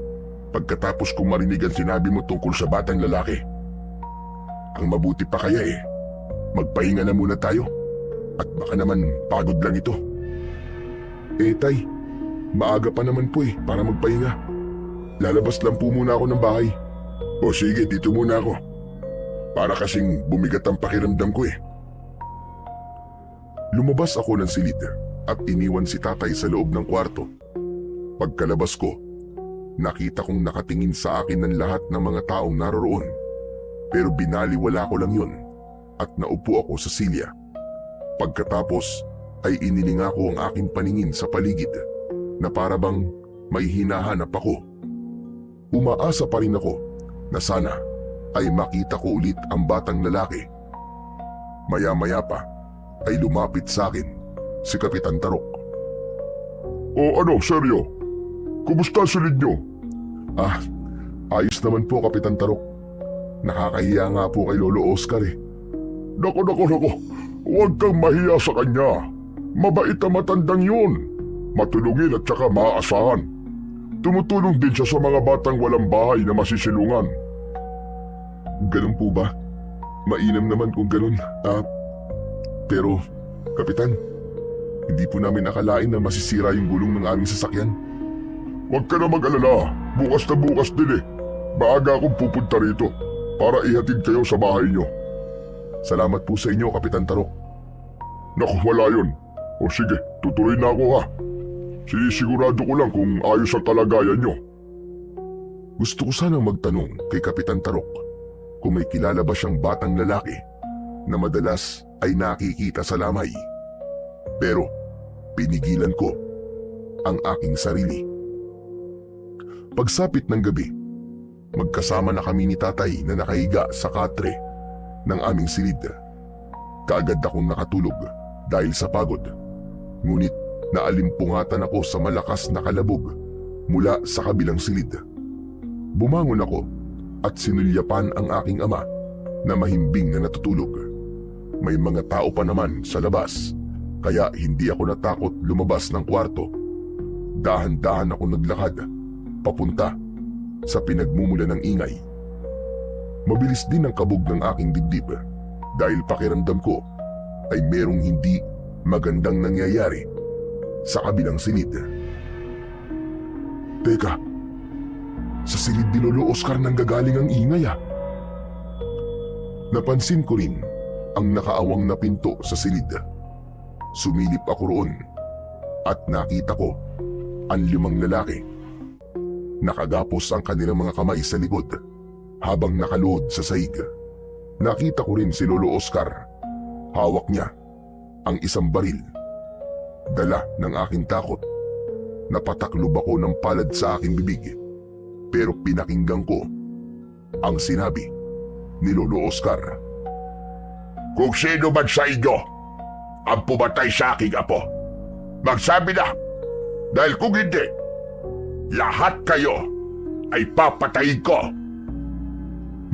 B: pagkatapos kong marinig ang sinabi mo tungkol sa batang lalaki. Ang mabuti pa kaya magpahinga na muna tayo at baka naman pagod lang ito.
A: Tay, maaga pa naman po para magpahinga. Lalabas lang po muna ako ng bahay.
B: O sige, dito muna ako. Para kasing bumigat ang pakiramdam ko.
A: Lumabas ako ng silid at iniwan si tatay sa loob ng kwarto. Pagkalabas ko, nakita kong nakatingin sa akin ng lahat ng mga taong naroroon. Pero binaliwala ko lang yun at naupo ako sa silya. Pagkatapos ay inilinga ko ang aking paningin sa paligid na para bang may hinahanap ako. Umaasa pa rin ako na sana ay makita ko ulit ang batang lalaki. Maya-maya pa ay lumapit sa akin si Kapitan Tarok.
B: O ano, seryo? Kumusta ang silid nyo?
A: Ayos naman po, Kapitan Tarok. Nakakahiya nga po kay Lolo Oscar.
B: Nako, huwag kang mahiya sa kanya. Mabait na matandang yun. Matulungin at saka maaasahan. Tumutulong din siya sa mga batang walang bahay na masisilungan.
A: Ganun po ba? Mainam naman kung ganun. Pero, Kapitan, hindi po namin nakalain na masisira yung gulong ng aming sasakyan.
B: Huwag ka na mag-alala. Bukas na bukas din Maaga akong pupunta rito para ihatid kayo sa bahay nyo.
A: Salamat po sa inyo, Kapitan Tarok.
B: Naku, wala yun. O sige, tutuloy na ako ha. Sinisigurado ko lang kung ayos ang kalagayan nyo.
A: Gusto ko sanang magtanong kay Kapitan Tarok kung may kilala ba siyang batang lalaki na madalas ay nakikita sa lamay. Pero pinigilan ko ang aking sarili. Pagsapit ng gabi, magkasama na kami ni tatay na nakahiga sa katre ng aming silid. Kaagad akong nakatulog dahil sa pagod. Ngunit naalimpungatan ako sa malakas na kalabog mula sa kabilang silid. Bumangon ako at sinulyapan ang aking ama na mahimbing na natutulog. May mga tao pa naman sa labas kaya hindi ako natakot lumabas ng kwarto. Dahan-dahan ako naglakad papunta sa pinagmumula ng ingay. Mabilis din ang kabog ng aking dibdib dahil pakiramdam ko ay merong hindi magandang nangyayari sa kabilang silid. Teka, sa silid ni Lolo Oscar nanggagaling ang ingay Napansin ko rin ang nakaawang na pinto sa silid. Sumilip ako roon at nakita ko ang 5 lalaki. Nakagapos ang kanilang mga kamay sa likod habang nakaluhod sa sahig. Nakita ko rin si Lolo Oscar. Hawak niya ang isang baril. Dala ng aking takot, napataklob ako ng palad sa aking bibig. Pero pinakinggan ko ang sinabi ni Lolo Oscar.
B: Kung sino man sa inyo ang pumatay sa aking apo, magsabi na, dahil kung hindi, lahat kayo ay papatayin ko.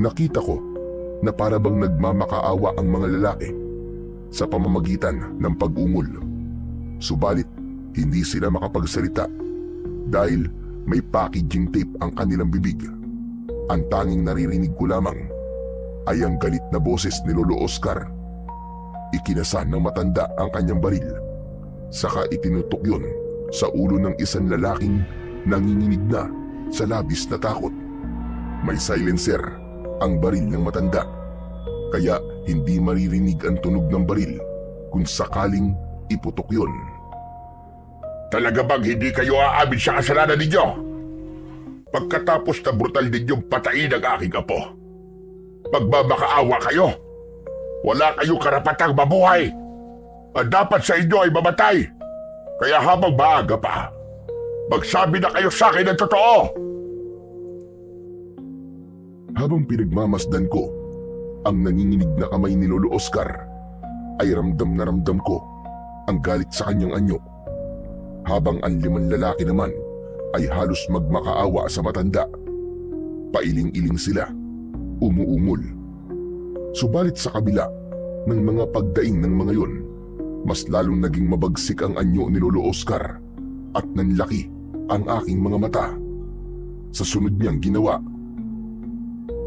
A: Nakita ko na para bang nagmamakaawa ang mga lalaki sa pamamagitan ng pag-ungol. Subalit hindi sila makapagsalita dahil may packaging tape ang kanilang bibig. Ang tanging naririnig ko lamang ay ang galit na boses ni Lolo Oscar. Ikinasan ng matanda ang kanyang baril. Saka itinutok yun sa ulo ng isang lalaking nanginginig na sa labis na takot. May silencer ang baril ng matanda, kaya hindi maririnig ang tunog ng baril kung sakaling iputok yun.
B: Talaga bang hindi kayo aamin sa kasalanan ninyo? Pagkatapos na brutal ninyong patayin ang aking apo, magmamakaawa kayo. Wala kayong karapatang mabuhay. Ang dapat sa inyo ay mamatay. Kaya habang maaga pa, magsabi na kayo sa akin ng totoo.
A: Habang pinagmamasdan ko ang nanginginig na kamay ni Lolo Oscar, ay ramdam na ramdam ko ang galit sa kanyang anyo. Habang ang 5 lalaki naman ay halos magmakaawa sa matanda. Pailing-iling sila umuungol. Subalit sa kabila ng mga pagdaing ng mga yon, mas lalong naging mabagsik ang anyo ni Lolo Oscar at nanlaki ang aking mga mata. Sa sunod niyang ginawa,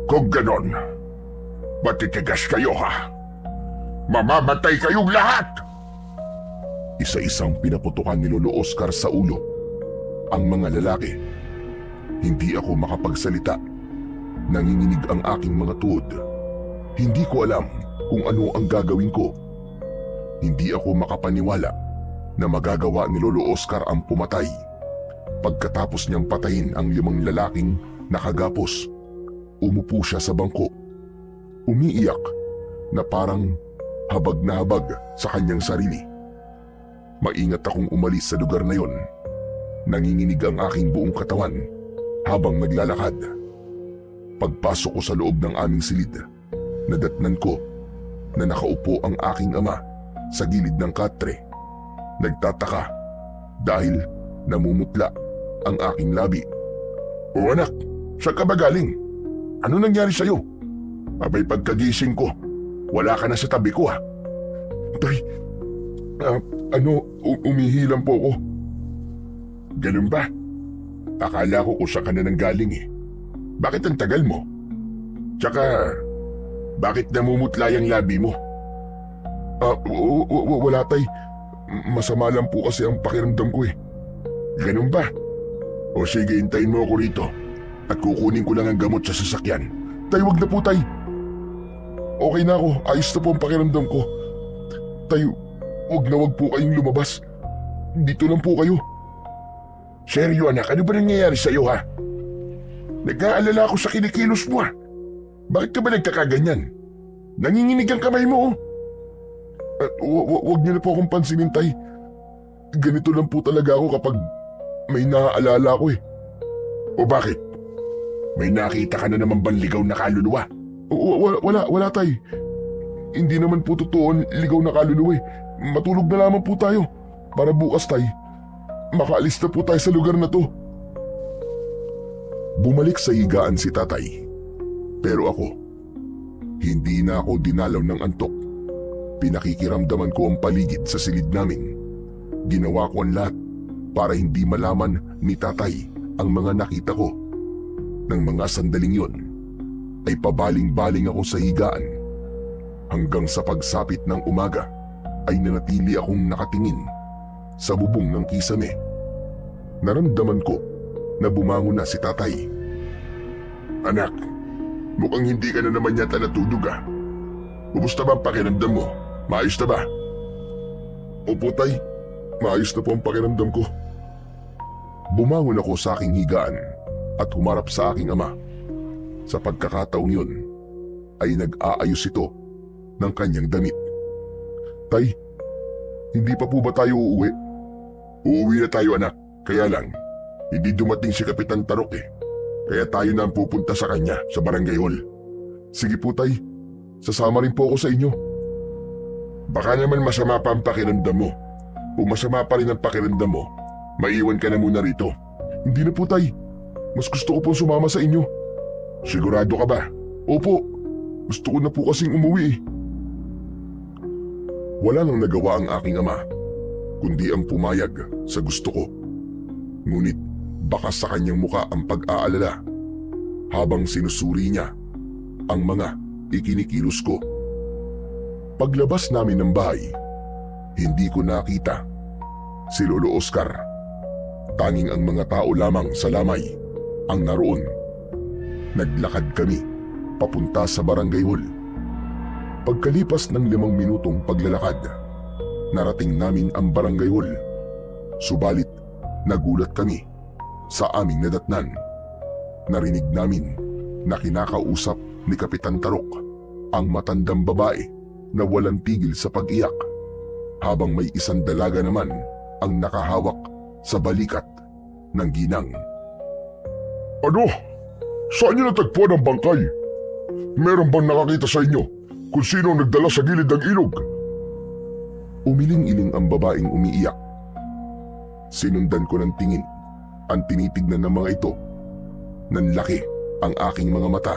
B: Kung ganon, matitigas kayo ha? Mamamatay kayong lahat!
A: isa-isang pinaputukan ni Lolo Oscar sa ulo ang mga lalaki. Hindi ako makapagsalita. Nanginginig ang aking mga tuhod. Hindi ko alam kung ano ang gagawin ko. Hindi ako makapaniwala na magagawa ni Lolo Oscar ang pumatay. Pagkatapos niyang patayin ang 5 lalaking nakagapos, umupo siya sa bangko. Umiiyak na parang habag na habag sa kanyang sarili. Maingat akong umalis sa lugar na yon. Nanginginig ang aking buong katawan habang naglalakad. Pagpasok ko sa loob ng aming silid, nadatnan ko na nakaupo ang aking ama sa gilid ng katre. Nagtataka dahil namumutla ang aking labi.
B: O anak, saan ka ba galing? Ano nangyari sa'yo? Abay pagkagising ko, wala ka na sa tabi ko ha?
A: Tay, umihilang po ako.
B: Ganun ba? Akala ko kung saan ka na nanggaling eh. Bakit ang tagal mo? Tsaka, bakit namumutla yung labi mo?
A: Wala tay. Masama lang po kasi ang pakiramdam ko eh.
B: Ganun ba? O sige, hintayin mo ako rito at kukunin ko lang ang gamot sa sasakyan.
A: Tay, wag na po tay. Okay na ako, ayos na po ang pakiramdam ko. Tay, wag po kayong lumabas. Dito lang po kayo.
B: Seryo anak, ano ba nangyayari sa'yo ha? Nag-aalala ako sa kinikilos mo ha. Bakit ka ba nagkakaganyan? Nanginginig ang kamay mo oh.
A: Wag niyo na po akong pansinin tay. Ganito lang po talaga ako kapag may naaalala ko eh.
B: O bakit? May nakita ka na naman bang ligaw na kaluluwa?
A: Wala tay. Hindi naman po totoo ligaw na kaluluwa eh. Matulog na lamang po tayo. Para bukas tay, makaalis na po tayo sa lugar na to. Bumalik sa higaan si tatay. Pero ako, hindi na ako dinalaw ng antok. Pinakikiramdaman ko ang paligid sa silid namin. Ginawa ko ang lahat para hindi malaman ni tatay ang mga nakita ko. Nang mga sandaling yon, ay pabaling-baling ako sa higaan. Hanggang sa pagsapit ng umaga, ay nanatili akong nakatingin sa bubong ng kisame. Naramdaman ko na bumangon na si tatay.
B: Anak, mukhang hindi ka na naman yata natulog ah. Kumusta ba ang pakiramdam mo? Maayos na ba?
A: Opo tay, maayos na po ang pakiramdam ko. Bumangon ako sa aking higaan at humarap sa aking ama. Sa pagkakataong yun, ay nag-aayos ito ng kanyang damit. Tay, hindi pa po ba tayo uuwi?
B: Uuwi na tayo anak, kaya lang, hindi dumating si Kapitan Tarok eh. Kaya tayo na ang pupunta sa kanya sa barangay hall.
A: Sige po tay, sasama rin po ako sa inyo.
B: Baka naman masama pa ang pakiramdam mo. Kung masama pa rin ang pakiramdam mo, maiwan ka na muna rito.
A: Hindi na po tay, mas gusto ko pong sumama sa inyo.
B: Sigurado ka ba?
A: Opo, gusto ko na po kasing umuwi eh. Wala nang nagawa ang aking ama, kundi ang pumayag sa gusto ko. Ngunit bakas sa kanyang muka ang pag-aalala habang sinusuri niya ang mga ikinikilos ko. Paglabas namin ng bahay, hindi ko nakita si Lolo Oscar. Tanging ang mga tao lamang sa lamay ang naroon. Naglakad kami papunta sa barangay hall. Pagkalipas ng 5 minutong paglalakad, narating namin ang barangay hall. Subalit nagulat kami sa aming nadatnan. Narinig namin na kinakausap ni Kapitan Tarok ang matandang babae na walang tigil sa pag-iyak, habang may isang dalaga naman ang nakahawak sa balikat ng ginang.
B: Ano? Saan niyo natagpuan ang bangkay? Meron bang nakakita sa inyo kung sino ang nagdala sa gilid ng ilog?
A: Umiling-iling ang babaeng umiiyak. Sinundan ko ng tingin ang tinitignan ng mga ito. Nanlaki ang aking mga mata.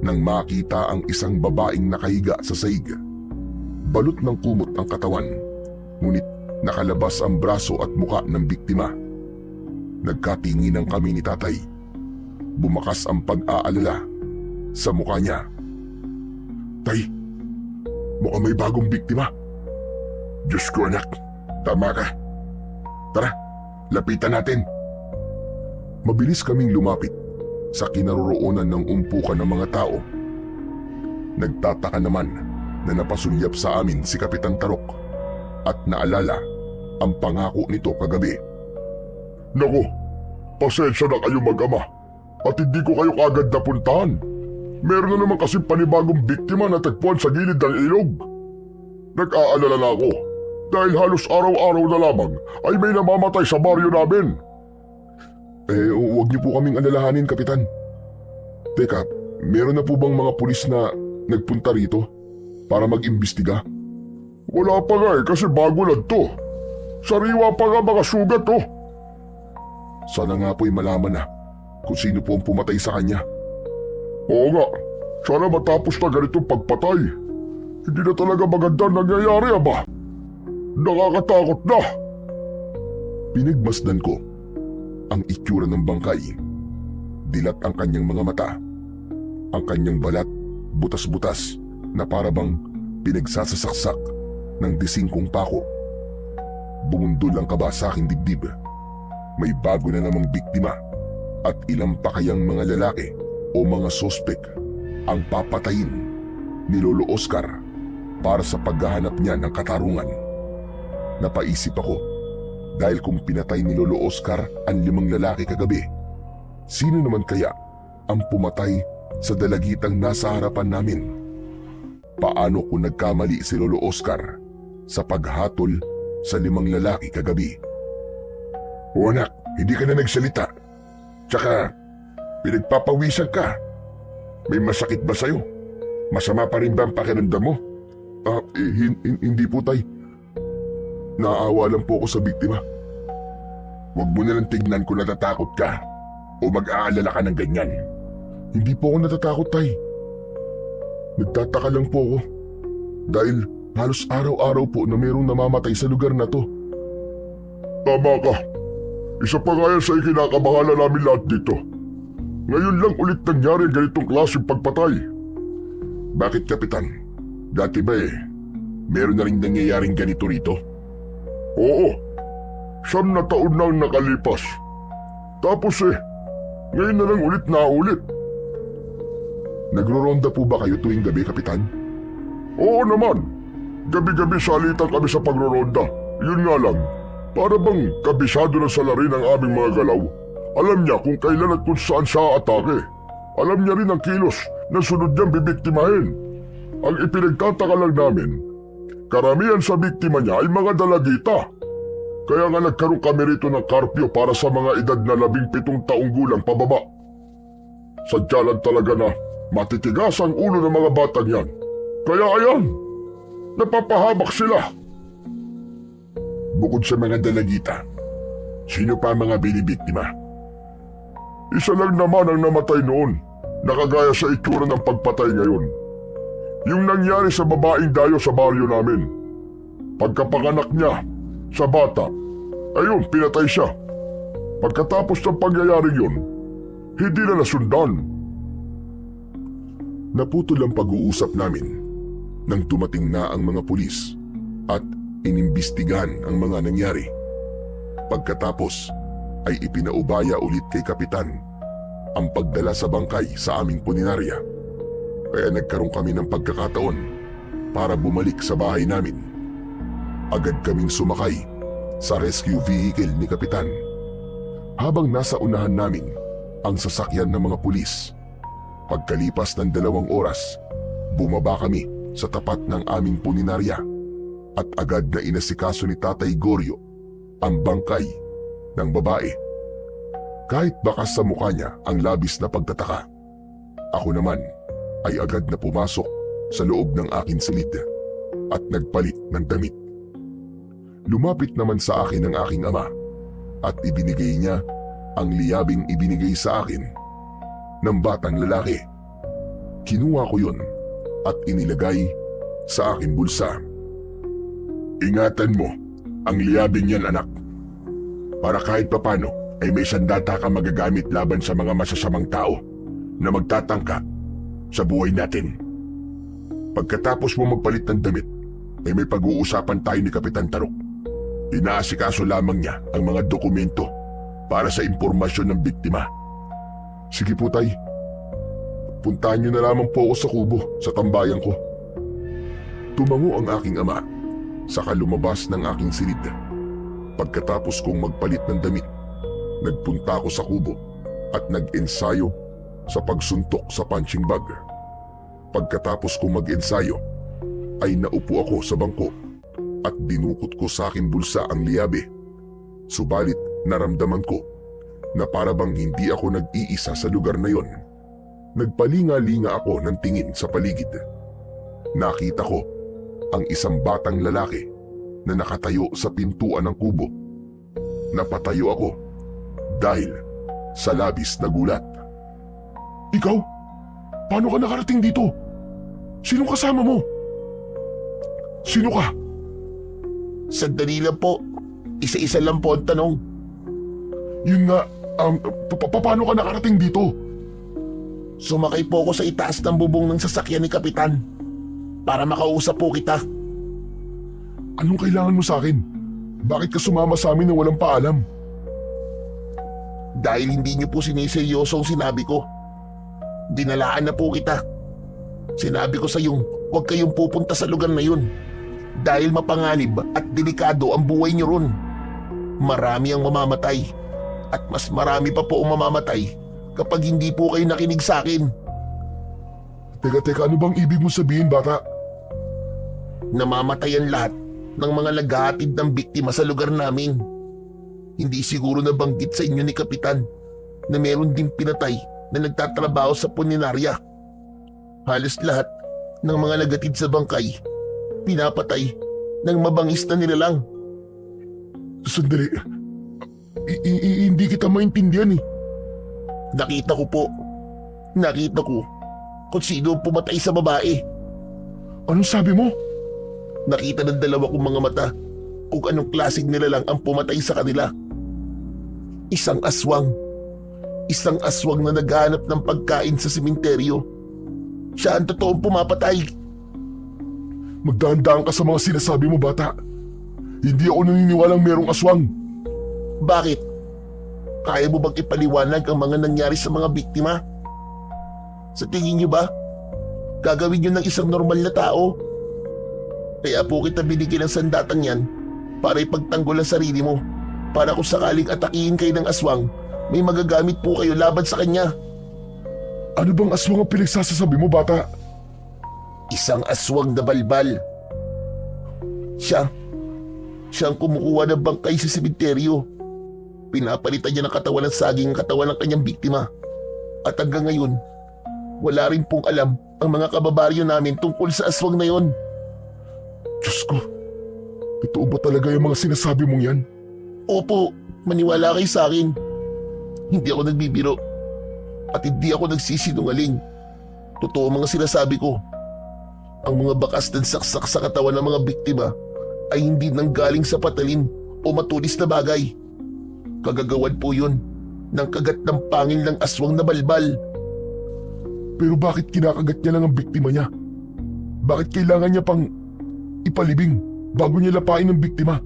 A: nang makita ang isang babaeng nakahiga sa saig. Balot ng kumot ang katawan, ngunit nakalabas ang braso at muka ng biktima. Nagkatinginan kami ni tatay. Bumakas ang pag-aalala sa mukha niya. "Tay, mukhang may bagong biktima."
B: Diyos ko anak, tama ka.
A: "Tara, lapitan natin." Mabilis kaming lumapit sa kinaroroonan ng umpukan ng mga tao. Nagtataka naman na napasulyap sa amin si Kapitan Tarok at naalala ang pangako nito kagabi.
B: Naku, pasensya na kayo mag-ama at hindi ko kayo kagad napuntahan. Meron na naman kasi panibagong biktima na tagpuan sa gilid ng ilog. Nag-aalala na ako dahil halos araw-araw na lamang ay may namamatay sa baryo namin.
A: Huwag niyo po kaming alalahanin, Kapitan. Teka, meron na po bang mga pulis na nagpunta rito para mag-imbestiga?
B: Wala pa nga kasi bago lang to. Sariwa pa nga mga sugat to.
A: Sana nga po'y malaman na kung sino po ang pumatay sa kanya.
B: Oo nga, sana matapos na ganitong pagpatay. Hindi na talaga maganda nangyayari, aba. Nakakatakot na.
A: Pinagmasdan ko ang itsura ng bangkay. Dilat ang kanyang mga mata. Ang kanyang balat, butas-butas na parabang pinagsasasaksak ng disingkong pako. Bumundol ang kaba sa aking dibdib. May bago na namang biktima at ilang pa kayang mga lalaki o mga sospek ang papatayin ni Lolo Oscar para sa paghahanap niya ng katarungan. Napaisip ako dahil kung pinatay ni Lolo Oscar ang 5 lalaki kagabi, sino naman kaya ang pumatay sa dalagitang nasa harapan namin? Paano kung nagkamali si Lolo Oscar sa paghatol sa 5 lalaki kagabi?
B: O anak, hindi ka na nagsalita. Tsaka, pinagpapawisan ka. May masakit ba sa'yo? Masama pa rin ba ang pakiramdam mo?
A: Hindi po, tay. Naawa lang po ako sa biktima.
B: Huwag mo nalang tignan kung natatakot ka o mag-aalala ka ng ganyan.
A: Hindi po ako natatakot, tay. Nagtataka lang po ako dahil halos araw-araw po na mayroong namamatay sa lugar na to.
B: Tama ka. Isa pa nga yan sa ikinakabahala namin lahat dito. Ngayon lang ulit nangyari ganitong klaseng pagpatay.
A: Bakit, Kapitan? Dati ba meron na rin nangyayaring ganito rito?
B: Oo. 9 na taon na ang nakalipas. Tapos ngayon na lang ulit naulit.
A: Nagro-ronda po ba kayo tuwing gabi, Kapitan?
B: Oo naman. Gabi-gabi salitan kami sa pagroronda. Yun nga lang, para bang kabisado na sa lari ng aming mga galaw. Alam niya kung kailan at kung saan siya atake. Alam niya rin ang kilos na sunod niyang bibiktimahin. Ang ipinagtataka lang namin, karamihan sa biktima niya ay mga dalagita. Kaya nga nagkaroon kami rito ng karpyo para sa mga edad na 17 taong gulang pababa. Sadya lang talaga na matitigas ang ulo ng mga batang yan. Kaya ayan, napapahamak sila.
A: Bukod sa mga dalagita, sino pa ang mga binibiktima?
B: Isa lang naman ang namatay noon, nakagaya sa itsura ng pagpatay ngayon. Yung nangyari sa babaeng dayo sa baryo namin. Pagkapanganak niya sa bata, ayun, pinatay siya. Pagkatapos ng pangyayaring yun, hindi na nasundan.
A: Naputol ang pag-uusap namin nang dumating na ang mga pulis at inimbestigahan ang mga nangyari. Pagkatapos ay ipinaubaya ulit kay Kapitan ang pagdala sa bangkay sa aming puninarya. Kaya nagkaroon kami ng pagkakataon para bumalik sa bahay namin. Agad kaming sumakay sa rescue vehicle ni Kapitan. Habang nasa unahan namin ang sasakyan ng mga pulis, pagkalipas ng 2 oras, bumaba kami sa tapat ng aming puninarya at agad na inasikaso ni Tatay Goryo ang bangkay ng babae. Kahit bakas sa mukha niya ang labis na pagtataka, ako naman ay agad na pumasok sa loob ng aking silid at nagpalit ng damit. Lumapit naman sa akin ang aking ama at ibinigay niya ang liyabing ibinigay sa akin ng batang lalaki. Kinuha ko yun at inilagay sa aking bulsa.
B: Ingatan mo ang liyabing yan, anak. Para kahit papano ay may sandata ka magagamit laban sa mga masasamang tao na magtatangka sa buhay natin. Pagkatapos mo magpalit ng damit, ay may pag-uusapan tayo ni Kapitan Tarok. Inaasikaso lamang niya ang mga dokumento para sa impormasyon ng biktima.
A: Sige po, Tay. Puntahan niyo na lamang po ako sa kubo sa tambayan ko. Tumango ang aking ama, saka lumabas ng aking silid. Pagkatapos kong magpalit ng damit, nagpunta ako sa kubo at nag-ensayo sa pagsuntok sa punching bag. Pagkatapos kong mag-ensayo, ay naupo ako sa bangko at dinukot ko sa aking bulsa ang liyabe. Subalit naramdaman ko na para bang hindi ako nag-iisa sa lugar na yon. Nagpalinga-linga ako ng tingin sa paligid. Nakita ko ang isang batang lalaki na nakatayo sa pintuan ng kubo. Napatayo ako dahil sa labis na gulat.
B: Ikaw? Paano ka nakarating dito? Sinong kasama mo? Sino ka?
C: Sandali lang po. Isa-isa lang po ang tanong.
B: Yun nga, paano ka nakarating dito?
C: Sumakay po ako sa itaas ng bubong ng sasakyan ni Kapitan para makausap po kita.
B: Anong kailangan mo sa akin? Bakit ka sumama sa amin na walang paalam?
C: Dahil hindi niyo po siniseryoso ang sinabi ko. Dinalaan na po kita. Sinabi ko sa yung huwag kayong pupunta sa lugar na yun. Dahil mapanganib at delikado ang buhay niyo ron. Marami ang mamamatay. At mas marami pa po ang mamamatay kapag hindi po kayo nakinig sa akin.
B: Teka, ano bang ibig mo sabihin, bata?
C: Namamatay ang lahat ng mga naghahatid ng biktima sa lugar namin. Hindi siguro nabanggit sa inyo ni Kapitan na meron din pinatay na nagtatrabaho sa punerarya. Halos lahat ng mga nagatid sa bangkay, pinapatay ng mabangis na nilalang.
B: Sandali, hindi kita maintindihan eh.
C: Nakita ko kung sino pumatay sa babae.
B: Anong sabi mo?
C: Nakita ng dalawa kong mga mata kung anong klaseng nilalang ang pumatay sa kanila. Isang aswang na naghahanap ng pagkain sa sementeryo. Siya ang totoong pumapatay.
B: Magdaan-daan ka sa mga sinasabi mo, bata. Hindi ako naniniwalang merong aswang.
C: Bakit? Kaya mo bang ipaliwanag ang mga nangyari sa mga biktima? Sa tingin niyo ba, gagawin niyo ng isang normal na tao? Kaya po kita binigyan ng sandatang yan para ipagtanggol ang sarili mo. Para kung sakaling atakihin kayo ng aswang, may magagamit po kayo laban sa kanya.
B: Ano bang aswang ang pinagsasasabi mo, bata?
C: Isang aswang na balbal. Siya ang kumukuha ng bangkay sa sementeryo. Pinapalitan niya ng katawan ng saging ang katawan ng kanyang biktima. At hanggang ngayon, wala rin pong alam ang mga kababaryo namin tungkol sa aswang na yon.
B: Diyos ko, totoo ba talaga yung mga sinasabi mong yan?
C: Opo, maniwala kayo sa akin. Hindi ako nagbibiro. At hindi ako nagsisinungaling. Totoo ang mga sinasabi ko. Ang mga bakas ng saksak sa katawan ng mga biktima ay hindi nanggaling sa patalim o matulis na bagay. Kagagawan po yun ng kagat ng pangil ng aswang na balbal.
B: Pero bakit kinakagat niya lang ang biktima niya? Bakit kailangan niya pang ipalibing bago niya lapain ang biktima?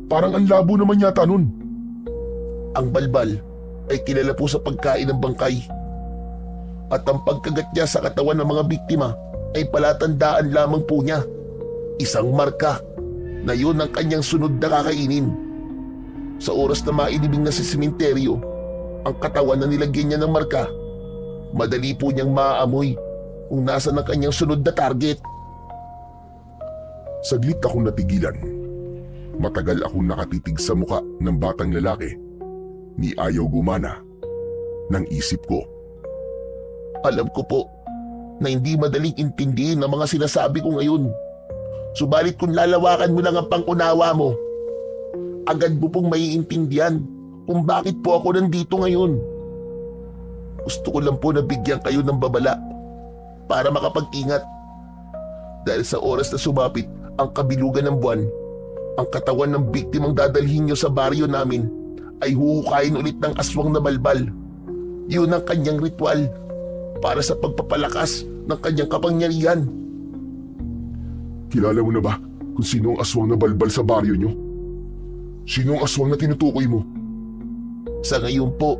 B: Parang ang labo naman yata nun.
C: Ang balbal ay kilala po sa pagkain ng bangkay. At ang pagkagat niya sa katawan ng mga biktima ay palatandaan lamang po niya. Isang marka na yun ang kanyang sunod na kakainin. Sa oras na mailibing na sa sementeryo, ang katawan na nilagyan niya ng marka, madali po niyang maaamoy kung nasa ng kanyang sunod na target.
A: Saglit akong natigilan. Matagal akong nakatitig sa muka ng batang lalaki. Ni ayaw gumana ng isip ko.
C: Alam ko po na hindi madaling intindihin ang mga sinasabi ko ngayon. Subalit kung lalawakan mo lang ang pangunawa mo, agad mo pong maiintindihan kung bakit po ako nandito ngayon. Gusto ko lang po na bigyan kayo ng babala para makapag-ingat. Dahil sa oras na sumapit ang kabilugan ng buwan, ang katawan ng biktimang dadalhin nyo sa baryo namin ay huhukayin ulit ng aswang na balbal. Yun ang kanyang ritual para sa pagpapalakas ng kanyang kapangyarihan.
A: Kilala mo na ba kung sino ang aswang na balbal sa baryo nyo? Sino ang aswang na tinutukoy mo?
C: Sa ngayon po,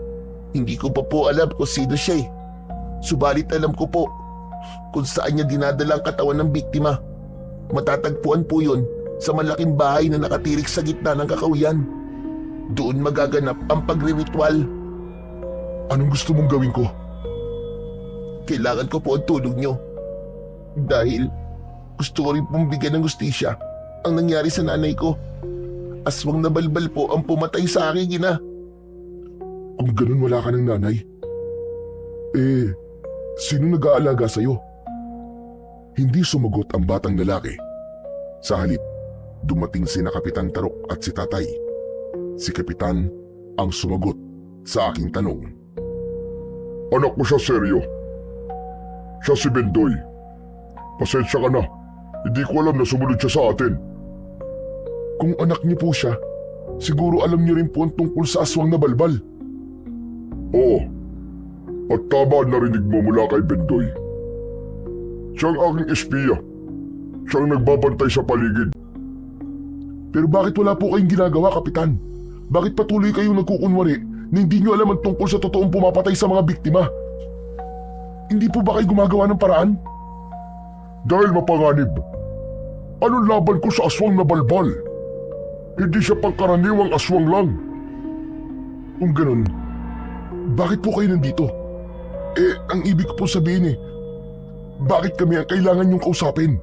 C: hindi ko pa po alam kung sino siya eh. Subalit alam ko po kung saan niya dinadala ang katawan ng biktima. Matatagpuan po yun sa malaking bahay na nakatirik sa gitna ng kakahuyan. Doon magaganap ang pagriritual.
A: Anong gusto mong gawin ko?
C: Kailangan ko po ang tulong nyo. Dahil gusto ko rin pong bigyan ng hustisya ang nangyari sa nanay ko. Aswang na balbal po ang pumatay sa akin, ina.
A: Kung ganun wala ka ng nanay, sino nag-aalaga sa'yo? Hindi sumagot ang batang lalaki. Sa halip, dumating sina Kapitan Tarok at si Tatay. Si Kapitan ang sumagot sa aking tanong.
B: Anak mo siya, seryo. Siya si Bendoy. Pasensya ka na. Hindi ko alam na sumunod siya sa atin.
A: Kung anak niyo po siya, siguro alam niyo rin po ang tungkol sa aswang na balbal.
B: Oo. At tama ang narinig mo mula kay Bendoy. Siya ang aking espiya. Siya ang nagbabantay sa paligid.
A: Pero bakit wala po kayong ginagawa, Kapitan? Bakit patuloy kayong nagkukunwari na hindi niyo alam ang tungkol sa totoong pumapatay sa mga biktima? Hindi po ba kayo gumagawa ng paraan?
B: Dahil mapanganib. Anong laban ko sa aswang na balbal? Hindi siya pangkaraniwang aswang lang.
A: Kung ganun, bakit po kayo nandito? Ang ibig ko po sabihin bakit kami ang kailangan niyong kausapin?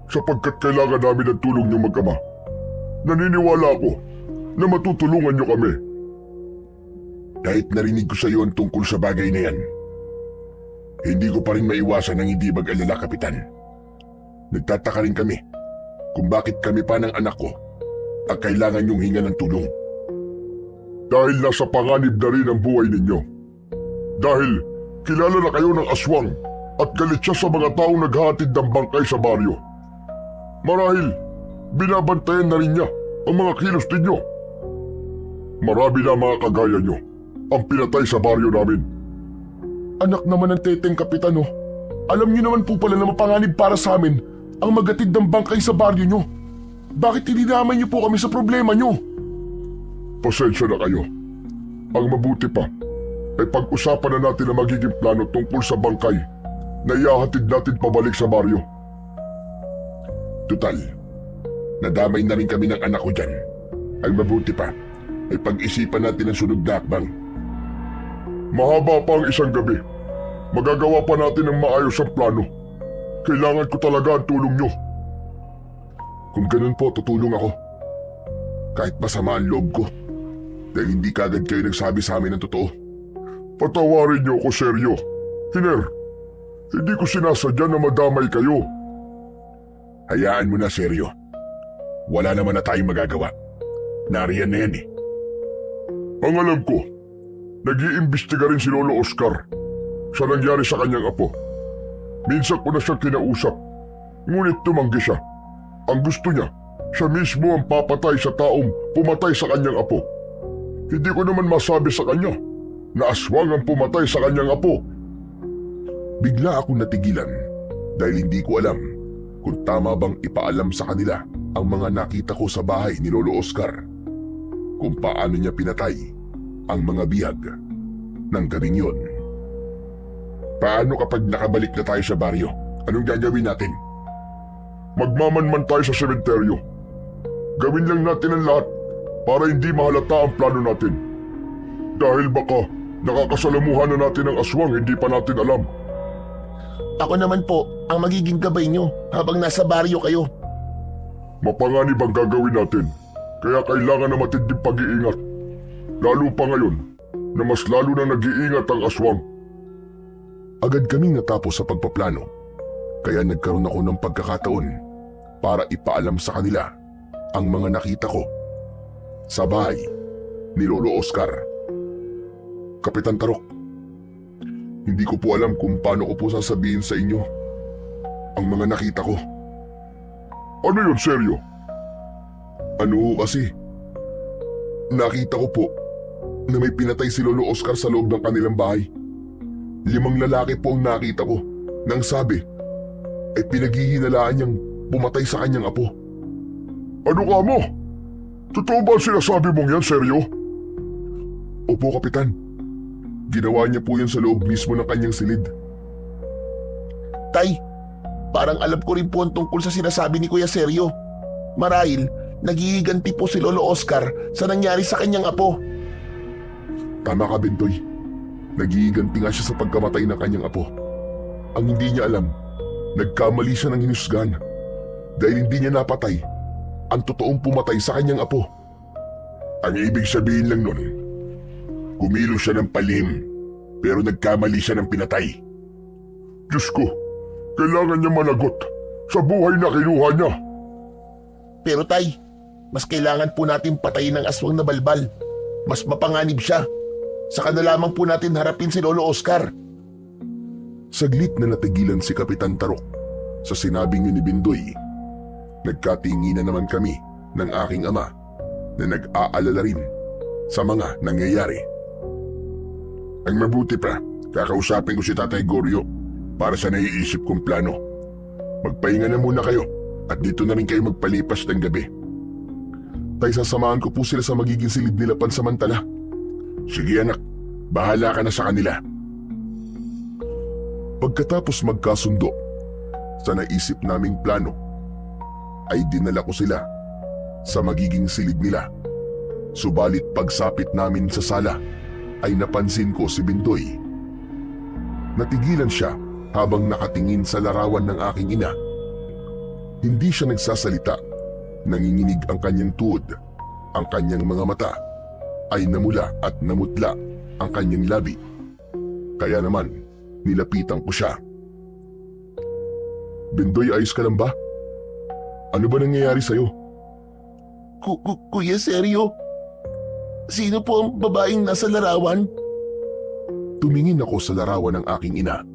B: Sapagkat kailangan namin ng tulong niyong mag-ama. Naniniwala ako na matutulungan niyo kami.
A: Kahit narinig ko sa iyo ang tungkol sa bagay na yan, hindi ko pa rin maiwasan ang hindi mag-alala, Kapitan. Nagtataka rin kami kung bakit kami pa ng anak ko ang kailangan niyong hinga ng tulong.
B: Dahil nasa panganib na rin ang buhay ninyo. Dahil kilala na kayo ng aswang at galit siya sa mga taong naghahatid ng bangkay sa baryo. Marahil, binabantayan na rin niya ang mga kilos ninyo. Marami na mga kagaya nyo ang pinatay sa baryo namin.
A: Anak naman ng teteng, Kapitan, Alam niyo naman po pala na mapanganib para sa amin ang magatid ng bangkay sa baryo nyo. Bakit dinamay niyo po kami sa problema nyo?
B: Pasensya na kayo. Ang mabuti pa ay pag-usapan na natin ang magiging plano tungkol sa bangkay na iahatid natin pabalik sa baryo.
A: Tutal, nadamay na rin kami ng anak ko dyan. Ang mabuti pa ay pag-isipan natin ang sunod na hakbang.
B: Mahaba pa ang isang gabi. Magagawa pa natin ang maayos ang plano. Kailangan ko talaga ang tulong nyo.
A: Kung ganun po, tutulong ako. Kahit masama ang loob ko. Dahil hindi kagad kayo nagsabi sa amin ng totoo.
B: Patawarin niyo ako, seryo. Hiner, hindi ko sinasadya na madamay kayo.
A: Hayaan mo na, seryo. Wala naman na tayong magagawa. Nariyan na yan
B: Ang alam ko, nag-iimbestiga rin si Lolo Oscar sa nangyari sa kanyang apo. Minsan ko na siya kinausap, ngunit tumanggi siya. Ang gusto niya, siya mismo ang papatay sa taong pumatay sa kanyang apo. Hindi ko naman masabi sa kanya na aswang ang pumatay sa kanyang apo.
A: Bigla akong natigilan dahil hindi ko alam kung tama bang ipaalam sa kanila ang mga nakita ko sa bahay ni Lolo Oscar kung paano niya pinatay ang mga bihag ng gabing yun. Paano kapag nakabalik na tayo sa baryo? Anong gagawin natin?
B: Magmamanman tayo sa sementeryo. Gawin lang natin ang lahat para hindi mahalata ang plano natin. Dahil baka nakakasalamuhan na natin ang aswang hindi pa natin alam.
C: Ako naman po ang magiging gabay nyo habang nasa baryo kayo.
B: Mapanganib ang gagawin natin, kaya kailangan na matinding pag-iingat. Lalo pa ngayon na mas lalo na nag-iingat ang aswang.
A: Agad kaming natapos sa pagpaplano, kaya nagkaroon ako ng pagkakataon para ipaalam sa kanila ang mga nakita ko sa bahay ni Lolo Oscar. Kapitan Tarok, Hindi ko po alam kung paano ko po sasabihin sa inyo ang mga nakita ko.
B: Ano yun, seryo?
A: Ano ho kasi, nakita ko po na may pinatay si Lolo Oscar sa loob ng kanilang bahay. 5 lalaki po ang nakita ko nang sabi ay pinaghihinalaan niyang pumatay sa kanyang apo.
B: Ano ka mo? Totoo ba ang sinasabi mong yan, seryo?
A: Opo, Kapitan. Ginawa niya po yan sa loob mismo ng kanyang silid.
C: Tay, parang alam ko rin po ang tungkol sa sinasabi ni Kuya Seryo. Marahil, nagigiganti po si Lolo Oscar sa nangyari sa kanyang apo.
A: Tama ka, Bentoy. Nagigiganti nga siya sa pagkamatay ng kanyang apo. Ang hindi niya alam, nagkamali siya ng hinusgan dahil hindi niya napatay ang totoong pumatay sa kanyang apo.
B: Ang ibig sabihin lang nun, kumilo siya ng palim, pero nagkamali siya ng pinatay. Diyos ko, kailangan niya managot sa buhay na kinuha niya.
C: Pero tay, mas kailangan po natin patayin ang aswang na balbal. Mas mapanganib siya. Saka na lamang po natin harapin si Lolo Oscar.
A: Saglit na natigilan si Kapitan Tarok sa sinabing ni Bindoy. Nagkatinginan naman kami ng aking ama na nag-aalala rin sa mga nangyayari.
B: Ang mabuti pa, kakausapin ko si Tatay Goryo para sa naiisip kong plano. Magpahinga na muna kayo at dito na rin kayo magpalipas ng gabi.
A: Tay, sasamahan ko po sila sa magiging silid nila pansamantala.
B: Sige anak, bahala ka na sa kanila.
A: Pagkatapos magkasundo sa naisip naming plano, ay dinala ko sila sa magiging silid nila. Subalit pagsapit namin sa sala ay napansin ko si Bindoy. Natigilan siya habang nakatingin sa larawan ng aking ina. Hindi siya nagsasalita, nanginginig ang kanyang tuhod, ang kanyang mga mata ay namula at namutla ang kanyang labi. Kaya naman, nilapitan ko siya. Bindoy, ayos ka lang ba? Ano ba nangyayari sa'yo?
C: Kuya Seryo, sino po ang babaeng nasa larawan?
A: Tumingin ako sa larawan ng aking ina.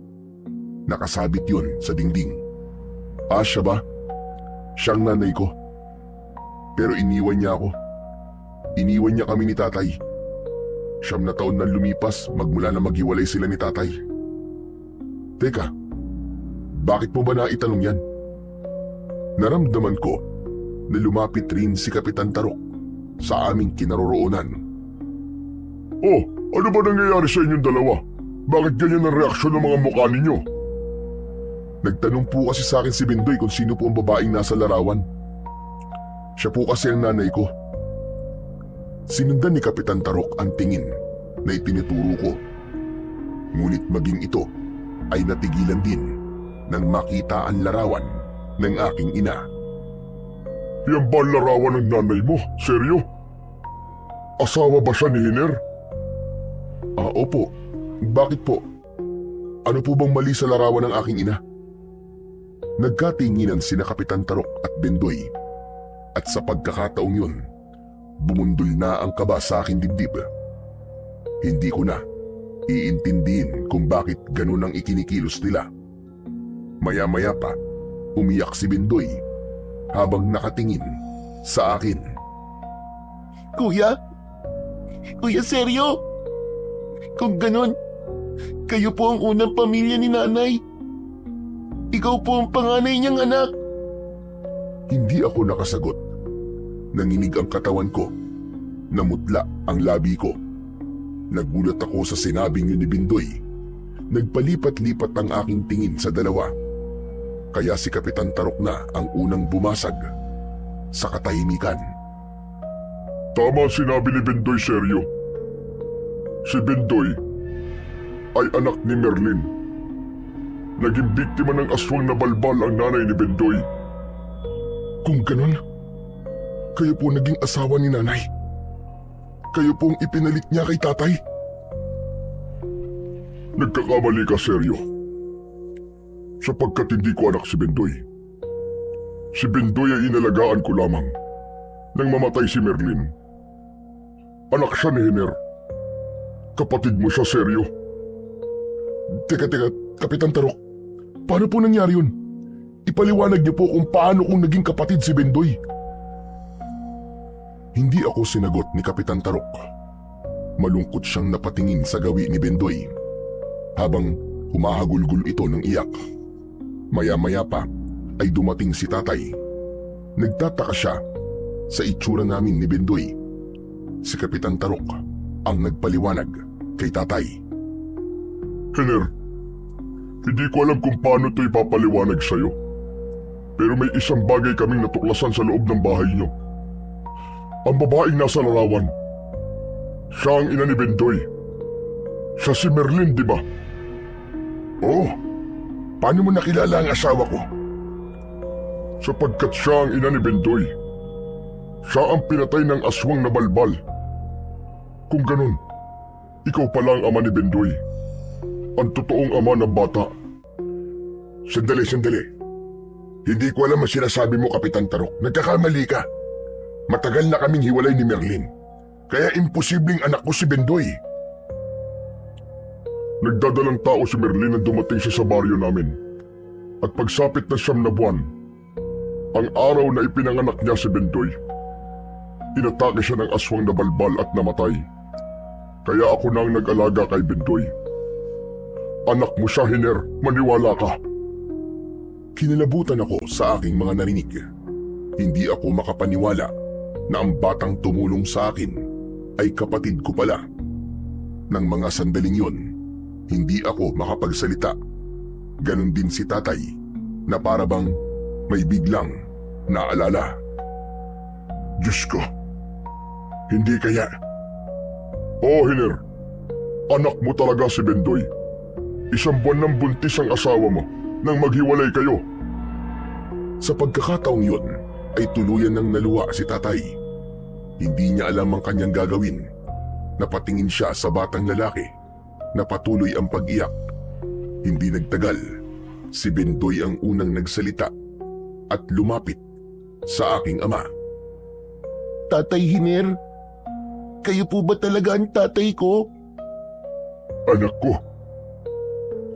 A: Nakasabit yun sa dingding. Siya ba? Siyang nanay ko. Pero iniwan niya ako. Iniwan niya kami ni tatay. 9 na taon na lumipas magmula na maghiwalay sila ni tatay. Teka, bakit mo ba naitanong yan? Naramdaman ko na lumapit rin si Kapitan Tarok sa aming kinaroroonan.
B: Oh, ano ba nangyayari sa inyong dalawa? Bakit ganyan ang reaksyon ng mga mukha ninyo?
A: Nagtanong po kasi sa akin si Bindoy kung sino po ang babaeng nasa larawan. Siya po kasi ang nanay ko. Sinundan ni Kapitan Tarok ang tingin na itinuturo ko. Ngunit maging ito ay natigilan din nang makita ang larawan ng aking ina.
B: Yan ba ang larawan ng nanay mo? Seryo? Asawa ba siya ni Hiner?
A: Opo. Bakit po? Ano po bang mali sa larawan ng aking ina? Nagkatinginan sina Kapitan Tarok at Bindoy. At sa pagkakataong yun, bumundol na ang kaba sa aking dibdib. Hindi ko na iintindihin kung bakit ganun ang ikinikilos nila. Maya-maya pa, umiyak si Bindoy habang nakatingin sa akin.
C: Kuya? Kuya Seryo? Kung ganun, kayo po ang unang pamilya ni nanay. Ikaw po ang panganay niyang anak.
A: Hindi ako nakasagot. Nanginig ang katawan ko. Namutla ang labi ko. Nagulat ako sa sinabing yun ni Bindoy. Nagpalipat-lipat ang aking tingin sa dalawa. Kaya si Kapitan Tarok na ang unang bumasag sa katahimikan.
B: Tama ang sinabi ni Bindoy, Seryo. Si Bindoy ay anak ni Merlin. Naging biktima ng aswang na balbal ang nanay ni Bindoy.
A: Kung ganun, kayo po naging asawa ni nanay. Kayo pong ipinalit niya kay tatay.
B: Nagkakamali ka, Seryo. Sapagkat hindi ko anak si Bindoy. Si Bindoy ay inalagaan ko lamang nang mamatay si Merlin. Anak siya ni Hiner. Kapatid mo siya, Seryo.
A: Teka, Kapitan Tarok. Paano po nangyari yun? Ipaliwanag niyo po kung paano kung naging kapatid si Bendoy. Hindi ako sinagot ni Kapitan Tarok. Malungkot siyang napatingin sa gawi ni Bendoy habang humahagulgol ito ng iyak. Maya-maya pa ay dumating si tatay. Nagtataka siya sa itsura namin ni Bendoy. Si Kapitan Tarok ang nagpaliwanag kay tatay.
B: Hiner, hindi ko alam kung paano ito ipapaliwanag sa'yo. Pero may isang bagay kaming natuklasan sa loob ng bahay niyo. Ang babaeng nasa larawan, siya ang ina ni Bendoy. Siya si Merlin, di ba?
A: Oh, paano mo nakilala ang asawa ko?
B: Sapagkat siya ang ina ni Bendoy. Siya ang pinatay ng aswang na balbal. Kung ganun, ikaw pala ang ama ni Bendoy. Ang totoong ama ng bata.
A: Sandali. Hindi ko alam ang sinasabi mo, Kapitan Tarok. Nagkakamali ka. Matagal na kaming hiwalay ni Merlin. Kaya imposibleng anak ko si Bendoy.
B: Nagdadalang tao si Merlin na dumating siya sa baryo namin. At pagsapit ng 9 na buwan, ang araw na ipinanganak niya si Bendoy, inatake siya ng aswang na balbal at namatay. Kaya ako na ang nag-alaga kay Bendoy. Anak mo siya, Hiner. Maniwala ka.
A: Kinilabutan ako sa aking mga narinig. Hindi ako makapaniwala na ang batang tumulong sa akin ay kapatid ko pala. Nang mga sandaling yun, hindi ako makapagsalita. Ganon din si tatay na para bang may biglang naalala.
B: Diyos ko, hindi kaya. Oo, Hiner. Anak mo talaga si Bendoy. 1 buwan nang buntis ang asawa mo nang maghiwalay kayo.
A: Sa pagkakataong yun ay tuluyan ng naluwa si tatay. Hindi niya alam ang kanyang gagawin. Napatingin siya sa batang lalaki na patuloy ang pag-iyak. Hindi nagtagal, si Bendoy ang unang nagsalita at lumapit sa aking ama.
C: Tatay Hiner, kayo po ba talaga ang tatay ko?
B: Anak ko.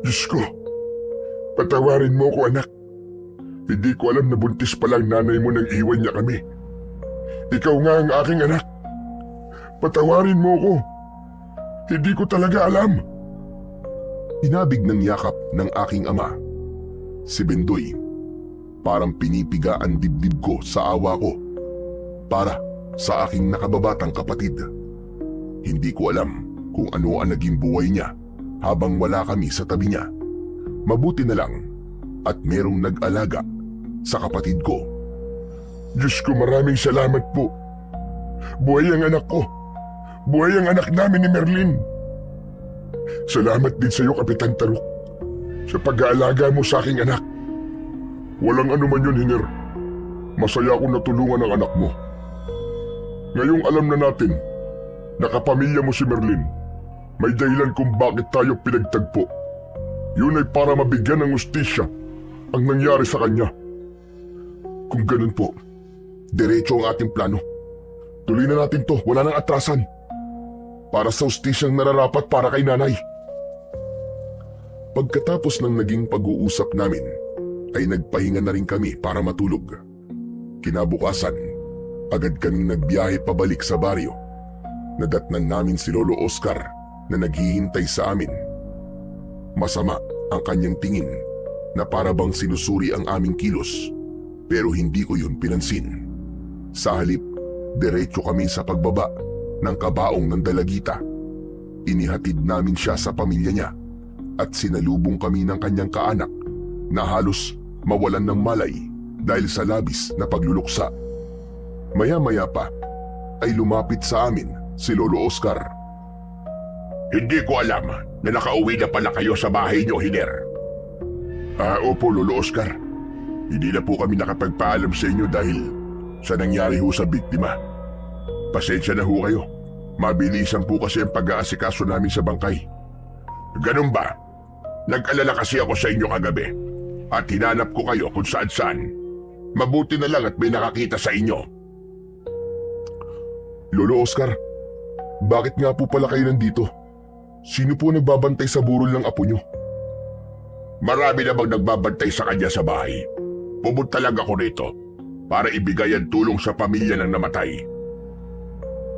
B: Diyos ko, patawarin mo ko, anak. Hindi ko alam na buntis pa lang nanay mo nang iwan niya kami. Ikaw nga ang aking anak. Patawarin mo ko. Hindi ko talaga alam.
A: Inabig ng yakap ng aking ama. Si Bendoy, parang pinipiga ang dibdib ko sa awa ko para sa aking nakababatang kapatid. Hindi ko alam kung ano ang naging buhay niya habang wala kami sa tabi niya. Mabuti na lang at merong nag-alaga sa kapatid ko.
B: Diyos ko, maraming salamat po. Buhay ang anak ko. Buhay ang anak namin ni Merlin. Salamat din sa iyo, Kapitan Tarok, sa pag-aalaga mo sa aking anak. Walang anuman yun, Hiner. Masaya akong natulungan ang anak mo. Ngayong alam na natin na kapamilya mo si Merlin, may dahilan kung bakit tayo pinagtagpo. Yun ay para mabigyan ng hustisya ang nangyari sa kanya.
A: Kung ganun po, diretso ang ating plano. Tuloy na natin to, wala nang atrasan. Para sa hustisyang nararapat para kay nanay. Pagkatapos ng naging pag-uusap namin, ay nagpahinga na rin kami para matulog. Kinabukasan, agad kaming nagbiyahe pabalik sa baryo. Nadatnan namin si Lolo Oscar na naghihintay sa amin. Masama ang kanyang tingin na para bang sinusuri ang aming kilos, pero hindi ko yun pinansin. Sa halip, diretso kami sa pagbaba ng kabaong ng dalagita. Inihatid namin siya sa pamilya niya at sinalubong kami ng kanyang kaanak na halos mawalan ng malay dahil sa labis na pagluluksa. Maya-maya pa ay lumapit sa amin si Lolo Oscar.
B: Hindi ko alam na nakauwi na pala kayo sa bahay niyo, Hiner.
A: Opo, Lolo Oscar. Hindi na po kami nakapagpaalam sa inyo dahil sa nangyari ho sa biktima. Pasensya na ho kayo. Mabilisan po kasi ang pag-aasikaso namin sa bangkay.
B: Ganun ba? Nag-alala kasi ako sa inyo kagabi at hinanap ko kayo kung saan-saan. Mabuti na lang at may nakakita sa inyo.
A: Lolo Oscar, bakit nga po pala kayo nandito? Sino po nagbabantay sa burol ng apo nyo?
B: Marami namang nagbabantay sa kanya sa bahay. Pumunta lang ako rito para ibigay ang tulong sa pamilya ng namatay.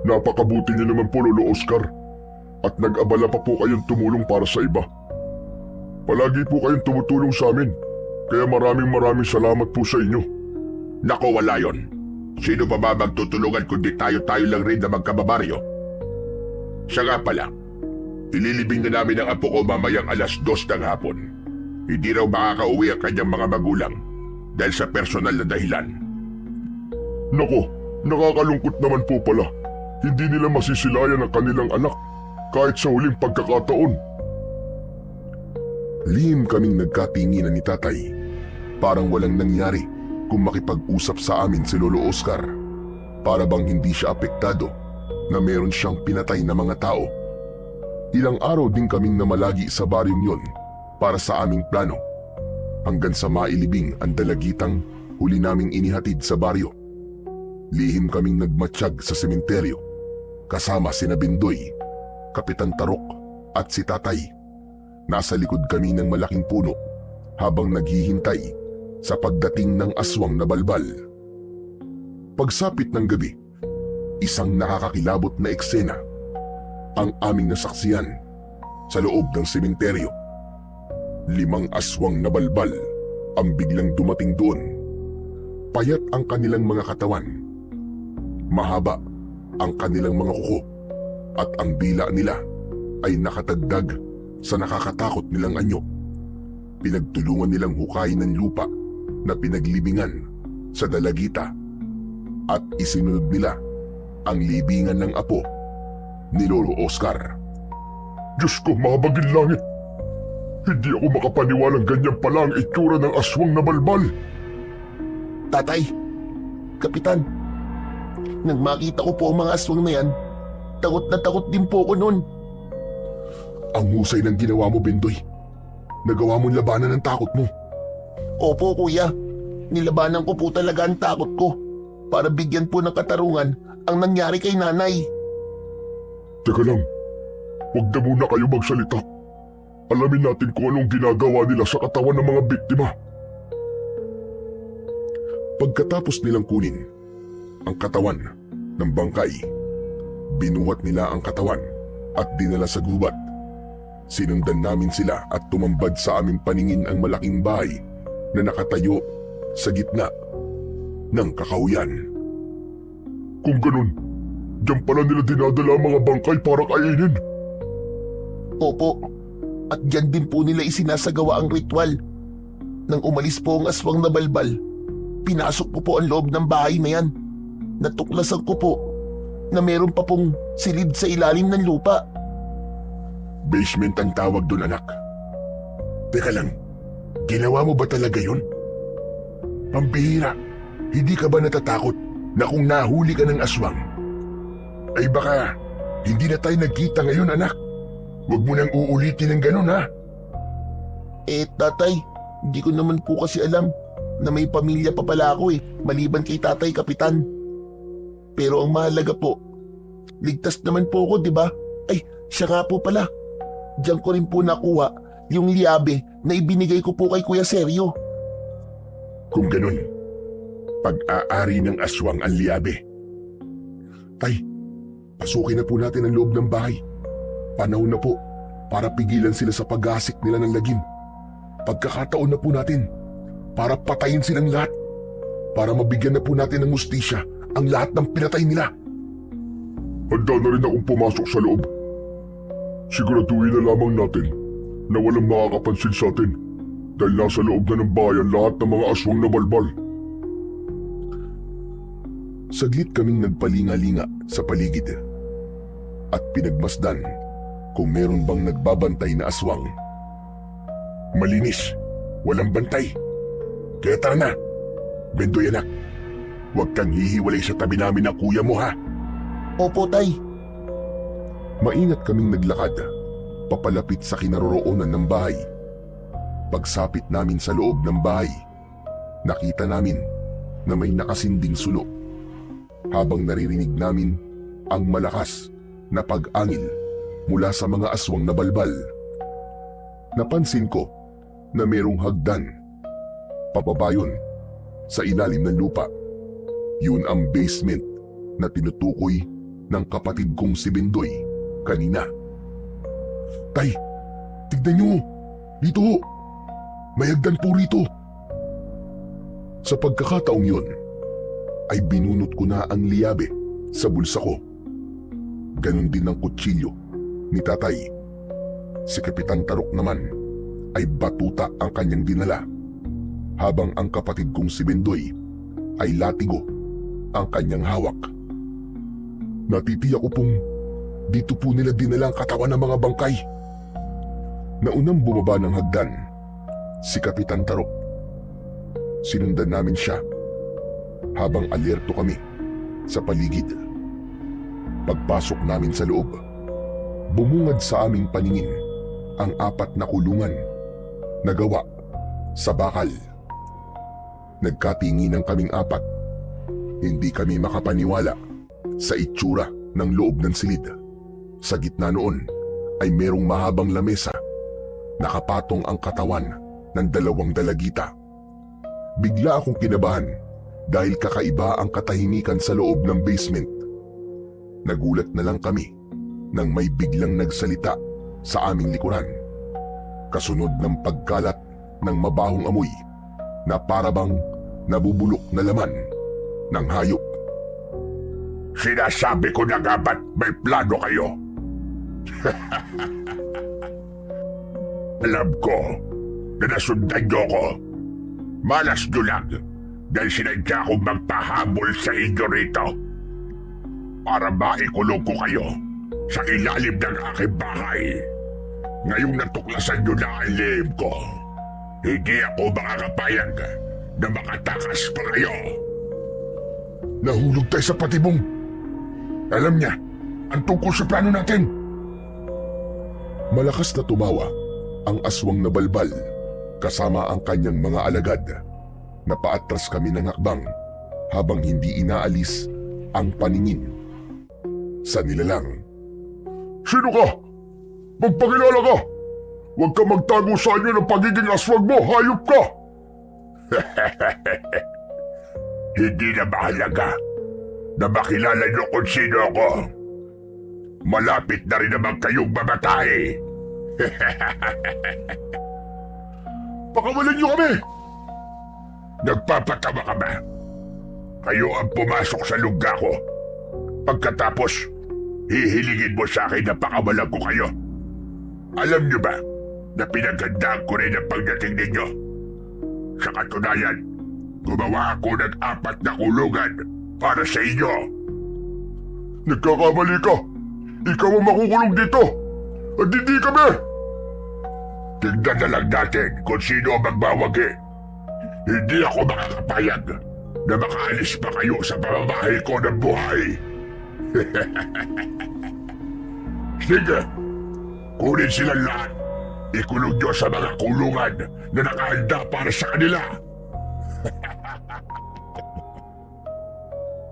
B: Napakabuti niyo naman po, Lolo Oscar. At nag-abala pa po kayong tumulong para sa iba. Palagi po kayong tumutulong sa amin. Kaya maraming salamat po sa inyo. Nako, wala yon. Sino pa ba magtutulungan kundi tayo-tayo lang rin na magkababaryo? Siya nga pala, ililibing na namin ang apo ko mamayang 2:00 ng hapon. Hindi raw makakauwi ang kanyang mga magulang dahil sa personal na dahilan. Nako, nakakalungkot naman po pala. Hindi nila masisilayan ang kanilang anak kahit sa huling pagkakataon.
A: Lihim kaming nagkatinginan ni tatay. Parang walang nangyari kung makipag-usap sa amin si Lolo Oscar. Para bang hindi siya apektado na meron siyang pinatay na mga tao. Ilang araw din kaming namalagi sa baryong yon para sa aming plano. Hanggang sa mailibing ang dalagitang huli naming inihatid sa baryo. Lihim kaming nagmatsyag sa sementeryo kasama sina Bindoy, Kapitan Tarok at si tatay. Nasa likod kami ng malaking puno habang naghihintay sa pagdating ng aswang na balbal. Pagsapit ng gabi, isang nakakakilabot na eksena ang aming nasaksiyan sa loob ng sementeryo. 5 aswang na balbal ang biglang dumating doon. Payat ang kanilang mga katawan. Mahaba ang kanilang mga kuko at ang dila nila ay nakatagdag sa nakakatakot nilang anyo. Pinagtulungan nilang hukayin ng lupa na pinaglibingan sa dalagita at isinunod nila ang libingan ng apo ni Lolo Oscar.
B: Diyos ko, mabagil langit! Hindi ako makapaniwalang ganyan pala ang itsura ng aswang na balbal.
C: Tatay, Kapitan, nang makita ko po ang mga aswang na yan, takot na takot din po ako noon.
A: Ang husay ng ginawa mo, Bindoy. Nagawa mong labanan ng takot mo.
C: Opo, kuya. Nilabanan ko po talaga ang takot ko para bigyan po ng katarungan ang nangyari kay nanay.
B: Teka lang, huwag na muna kayo magsalita. Alamin natin kung anong ginagawa nila sa katawan ng mga biktima.
A: Pagkatapos nilang kunin ang katawan ng bangkay, binuhat nila ang katawan at dinala sa gubat. Sinundan namin sila at tumambad sa aming paningin ang malaking bahay na nakatayo sa gitna ng kakauyan.
B: Kung ganun, diyan pala nila dinadala ang mga bangkay para kainin.
C: Opo, at dyan din po nila isinasagawa ang ritual. Nang umalis po ang aswang na balbal, pinasok ko po ang loob ng bahay na yan. Natuklasan ko po na meron pa pong silid sa ilalim ng lupa.
A: Basement ang tawag doon, anak. Teka lang, ginawa mo ba talaga yun? Pambihira, hindi ka ba natatakot na kung nahuli ka ng aswang? Ay baka hindi na tayo nagkita ngayon, anak. Huwag mo nang uulitin ng ganun, ha?
C: Tatay, hindi ko naman po kasi alam na may pamilya pa pala ako maliban kay tatay, Kapitan. Pero ang mahalaga po, ligtas naman po ako, di ba? Ay, siya nga po pala. Diyan ko rin po nakuha yung liabe na ibinigay ko po kay Kuya Sergio.
A: Kung ganun, pag-aari ng aswang ang liabe. Tay, pasukin na po natin ang loob ng bahay. Panahon na po para pigilan sila sa pag-asik nila ng lagim. Pagkakataon na po natin para patayin silang lahat. Para mabigyan na po natin ng mustisya ang lahat ng pinatay nila.
B: Handa na rin akong pumasok sa loob. Siguraduhin na lamang natin na walang makakapansin sa atin dahil nasa loob na ng bayan lahat ng mga aswang na balbal.
A: Saglit kaming nagpalinga-linga sa paligid at pinagmasdan kung meron bang nagbabantay na aswang. Malinis, walang bantay. Kaya tara na, Bendoy anak. Huwag kang hihiwalay sa tabi namin ng kuya mo, ha?
C: Opo, tay.
A: Maingat kaming naglakad, papalapit sa kinaroroonan ng bahay. Pagsapit namin sa loob ng bahay, nakita namin na may nakasinding sulo. Habang naririnig namin ang malakas na pag-angil mula sa mga aswang na balbal. Napansin ko na merong hagdan. Pababa yun, sa ilalim ng lupa. Yun ang basement na tinutukoy ng kapatid kong si Bendoy kanina. Tay, tignan nyo! Dito! May hagdan po rito! Sa pagkakataong yun, ay binunot ko na ang liyabe sa bulsa ko. Ganon din ang kutsilyo ni tatay. Si Kapitan Tarok naman ay batuta ang kanyang dinala, habang ang kapatid kong si Bendoy ay latigo ang kanyang hawak. Natitiyak ko pong dito po nila dinala ang katawan ng mga bangkay. Naunang bumaba ng hagdan si Kapitan Tarok. Sinundan namin siya habang alerto kami sa paligid. Pagpasok namin sa loob, bumungad sa aming paningin ang 4 na kulungan na gawa sa bakal. Nagkatinginan kaming 4. Hindi kami makapaniwala sa itsura ng loob ng silid. Sa gitna noon ay merong mahabang lamesa. Nakapatong ang katawan ng 2 dalagita. Bigla akong kinabahan dahil kakaiba ang katahimikan sa loob ng basement. Nagulat na lang kami nang may biglang nagsalita sa aming likuran. Kasunod ng pagkalat ng mabahong amoy na parabang nabubulok na laman ng hayop.
B: Sinasabi ko na nga ba't may plano kayo? Alam ko na nasundan niyo ko. Malas nyo lang dahil sinadya kong magpahabol sa inyo rito para maikulong ko kayo sa ilalim ng aking bahay. Ngayong natuklasan nyo na ang lihim ko, hindi ako makakapayag na makatakas pa kayo.
A: Nahulog tayo sa patibong. Alam niya ang tungkol sa plano natin. Malakas na tumawa ang aswang na balbal kasama ang kanyang mga alagad. Napaatras kami ng hakbang habang hindi inaalis ang paningin sa nilalang.
B: Sino ka? Magpakilala ka! Huwag ka magtago sa inyo ng pagiging aswang mo, hayop ka! Hindi na mahalaga na makilala niyo kung sino ako. Malapit na rin naman kayong mamatay.
A: Pakawalan niyo kami!
B: Nagpapatawa ka ba? Kayo ang pumasok sa lungga ko. Pagkatapos, hihilingin mo sa akin na pakawalan ko kayo. Alam niyo ba na pinaghandaan ko rin ang pagdating ninyo? Sa katunayan, gumawa ako ng 4 na kulungan para sa inyo.
A: Nagkakamali ka! Ikaw ang makukulong dito! At hindi kami!
B: Tignan na lang natin kung sino ang magbawagi. Hindi ako makakapayag na makaalis pa kayo sa pamamahay ko ng buhay. Sige, kunin silang lahat. Ikulong nyo sa mga kulungan na nakahanda para sa kanila.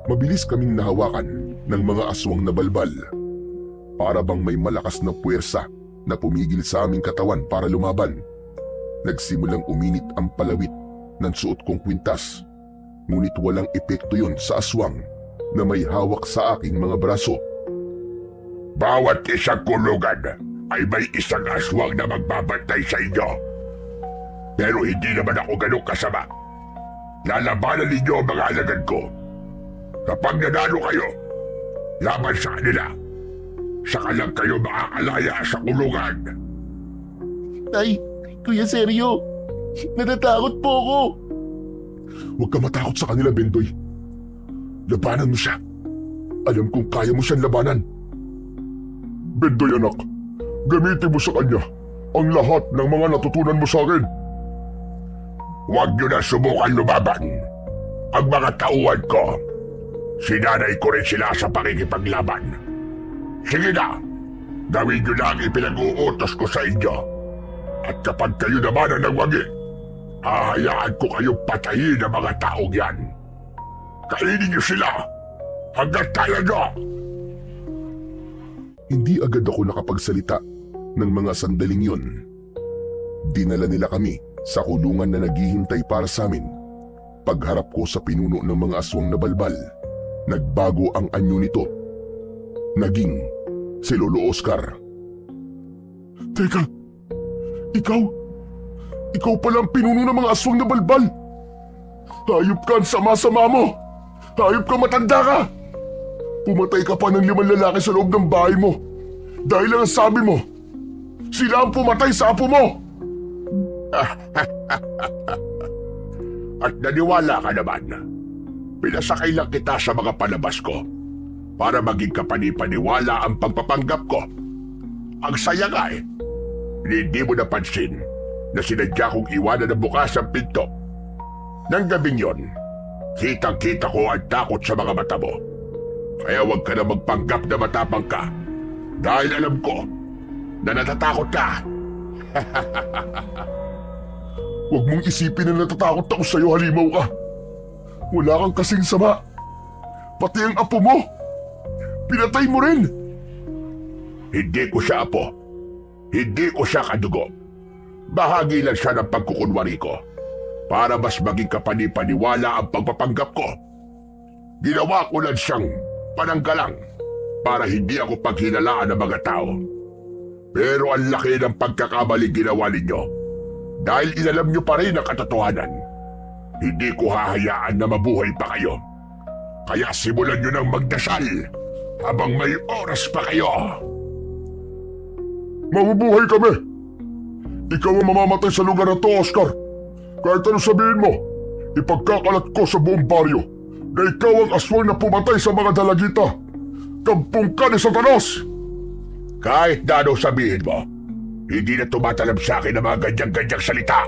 A: Mabilis kaming nahawakan ng mga aswang na balbal. Para bang may malakas na puwersa na pumigil sa aming katawan para lumaban. Nagsimulang uminit ang palawit ng suot kong kwintas. Ngunit walang epekto yun sa aswang na may hawak sa aking mga braso.
B: Bawat isang kulungan ay may isang aswang na magbabantay sa inyo. Pero hindi naman ako ganun kasama. Lalabanan ninyo ang mga alagad ko. Kapag nanalo kayo, laban sa kanila, saka lang kayo makakalaya sa kulungan.
C: Tay, Kuya Seryo, natatakot po ako.
A: Huwag ka matakot sa kanila, Bendoy. Labanan mo siya. Alam kong kaya mo siyang labanan.
B: Bendoy anak, gamitin mo sa kanya ang lahat ng mga natutunan mo sa akin. Huwag niyo na subukan lumaban. Ang mga tauhan ko, sinanay ko rin sila sa pakikipaglaban. Sige na, gawin niyo na ang ipinag-uutos ko sa inyo. At kapag kayo naman ang nagwagi, hahayaan ko kayong patayin ang mga taong yan. Kainin niyo sila hanggang kaya niyo.
A: Hindi agad ako nakapagsalita ng mga sandaling yun. Dinala nila kami sa kulungan na naghihintay para sa amin. Pagharap ko sa pinuno ng mga aswang na balbal, nagbago ang anyo nito. Naging si Lolo Oscar. Teka, ikaw pala ang pinuno ng mga aswang na balbal. Hayop ka, ang sama-sama mo. Hayop ka, matanda ka. Pumatay ka pa ng 5 lalaki sa loob ng bahay mo. Dahil lang ang sabi mo, sila ang pumatay sa apo mo.
B: At naniwala ka naman. Pinasakay lang kita sa mga palabas ko para maging kapani-paniwala ang pagpapanggap ko. Ang saya nga eh. Hindi mo napansin na sinadya kong iwanan na bukas ang pinto. Nang gabing yon, kitang-kita ko ang takot sa mga mata mo. Kaya huwag ka na magpanggap na matapang ka dahil alam ko na natatakot ka.
A: Huwag mong isipin na natatakot ako sa'yo, halimaw ka. Wala kang kasing sama. Pati ang apo mo. Pinatay mo rin.
B: Hindi ko siya apo. Hindi ko siya kadugo. Bahagi lang siya ng pagkukunwari ko para mas maging kapani-paniwala ang pagpapanggap ko. Ginawa ko lang siyang pananggalang para hindi ako paghinalaan ng mga tao. Pero ang laki ng pagkakamali ginawa ninyo. Dahil inalam nyo pa rin ang katotohanan. Hindi ko hahayaan na mabuhay pa kayo. Kaya simulan nyo ng magdasal habang may oras pa kayo.
A: Mabubuhay kami. Ikaw ang mamamatay sa lugar na to, Oscar. Kahit ano sabihin mo, ipagkakalat ko sa buong baryo na ikaw ang aswang na pumatay sa mga dalagita. Kampung ka ni Satanas!
B: Kahit na ano sabihin mo, hindi na tumatalab sa akin ang mga ganyan-ganyang salita.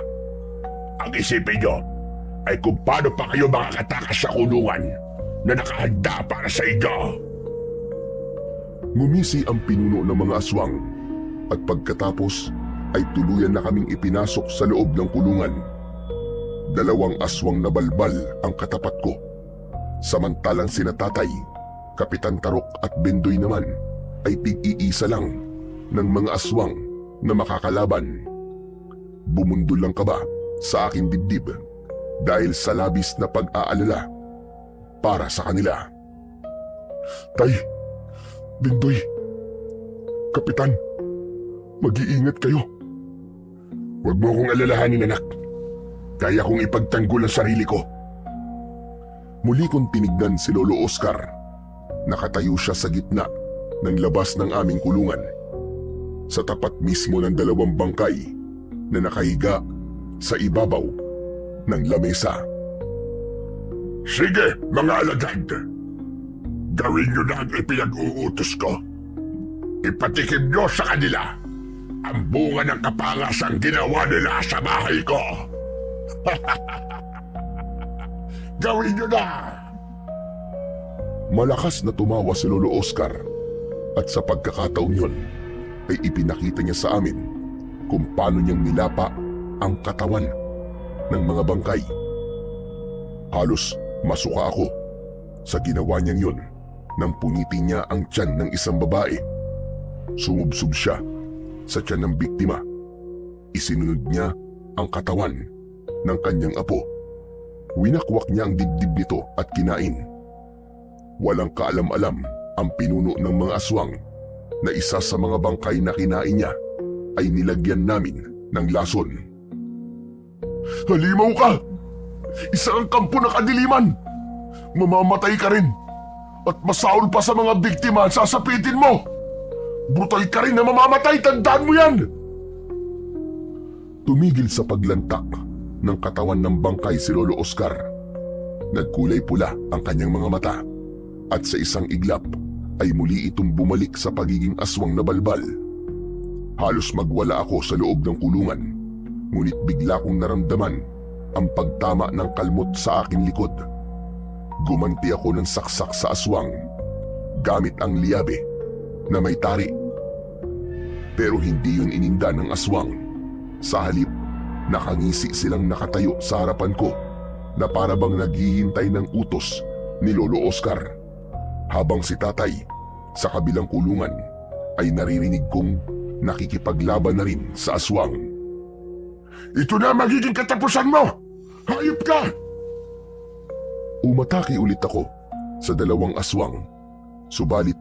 B: Ang isipin nyo ay kung paano pa kayo makakatakas sa kulungan na nakahanda para sa inyo.
A: Ngumisi ang pinuno ng mga aswang at pagkatapos ay tuluyan na kaming ipinasok sa loob ng kulungan. 2 aswang na balbal ang katapat ko. Samantalang sina Tatay, Kapitan Tarok at Bendoy naman ay tig-iisa lang ng mga aswang na makakalaban. Bumundol lang kaba sa aking dibdib dahil sa labis na pag-aalala para sa kanila. Tay, Bendoy, Kapitan, mag-iingat kayo.
B: Huwag mo akong alalahanin, anak. Kaya kong ipagtanggol ang sarili ko.
A: Muli kong tinignan si Lolo Oscar. Nakatayo siya sa gitna ng labas ng aming kulungan. Sa tapat mismo ng 2 bangkay na nakahiga sa ibabaw ng lamesa.
B: Sige, mga alagad. Gawin nyo na ang ipinag-uutos ko. Ipatikim nyo sa kanila ang bunga ng kapangasang ginawa nila sa bahay ko. Gawin nyo na!
A: Malakas na tumawa si Lolo Oscar at sa pagkakataon yun ay ipinakita niya sa amin kung paano niyang nilapa ang katawan ng mga bangkay. Halos masuka ako sa ginawa niyang yun nang punitin niya ang tiyan ng isang babae. Sumubsob siya sa tiyan ng biktima. Isinunod niya ang katawan ng kanyang apo. Winakwak niya ang dibdib nito at kinain. Walang kaalam-alam ang pinuno ng mga aswang na isa sa mga bangkay na kinain niya ay nilagyan namin ng lason. Halimaw ka! Isa ang kampo na kadiliman! Mamamatay ka rin! At masaol pa sa mga biktima ang sasapitin mo! Brutal ka rin na mamamatay! Tandaan mo yan! Tumigil sa paglantak ng katawan ng bangkay si Lolo Oscar. Nagkulay pula ang kanyang mga mata at sa isang iglap ay muli itong bumalik sa pagiging aswang na balbal. Halos magwala ako sa loob ng kulungan, ngunit bigla kong naramdaman ang pagtama ng kalmot sa aking likod. Gumanti ako ng saksak sa aswang gamit ang liyabe na may tari. Pero hindi yun ininda ng aswang. Sa halip, nakangisi silang nakatayo sa harapan ko na para bang naghihintay ng utos ni Lolo Oscar. Habang si Tatay sa kabilang kulungan ay naririnig kong nakikipaglaban na rin sa aswang.
B: Ito na magiging katapusan mo! Hayop ka!
A: Umatake ulit ako sa dalawang aswang. Subalit,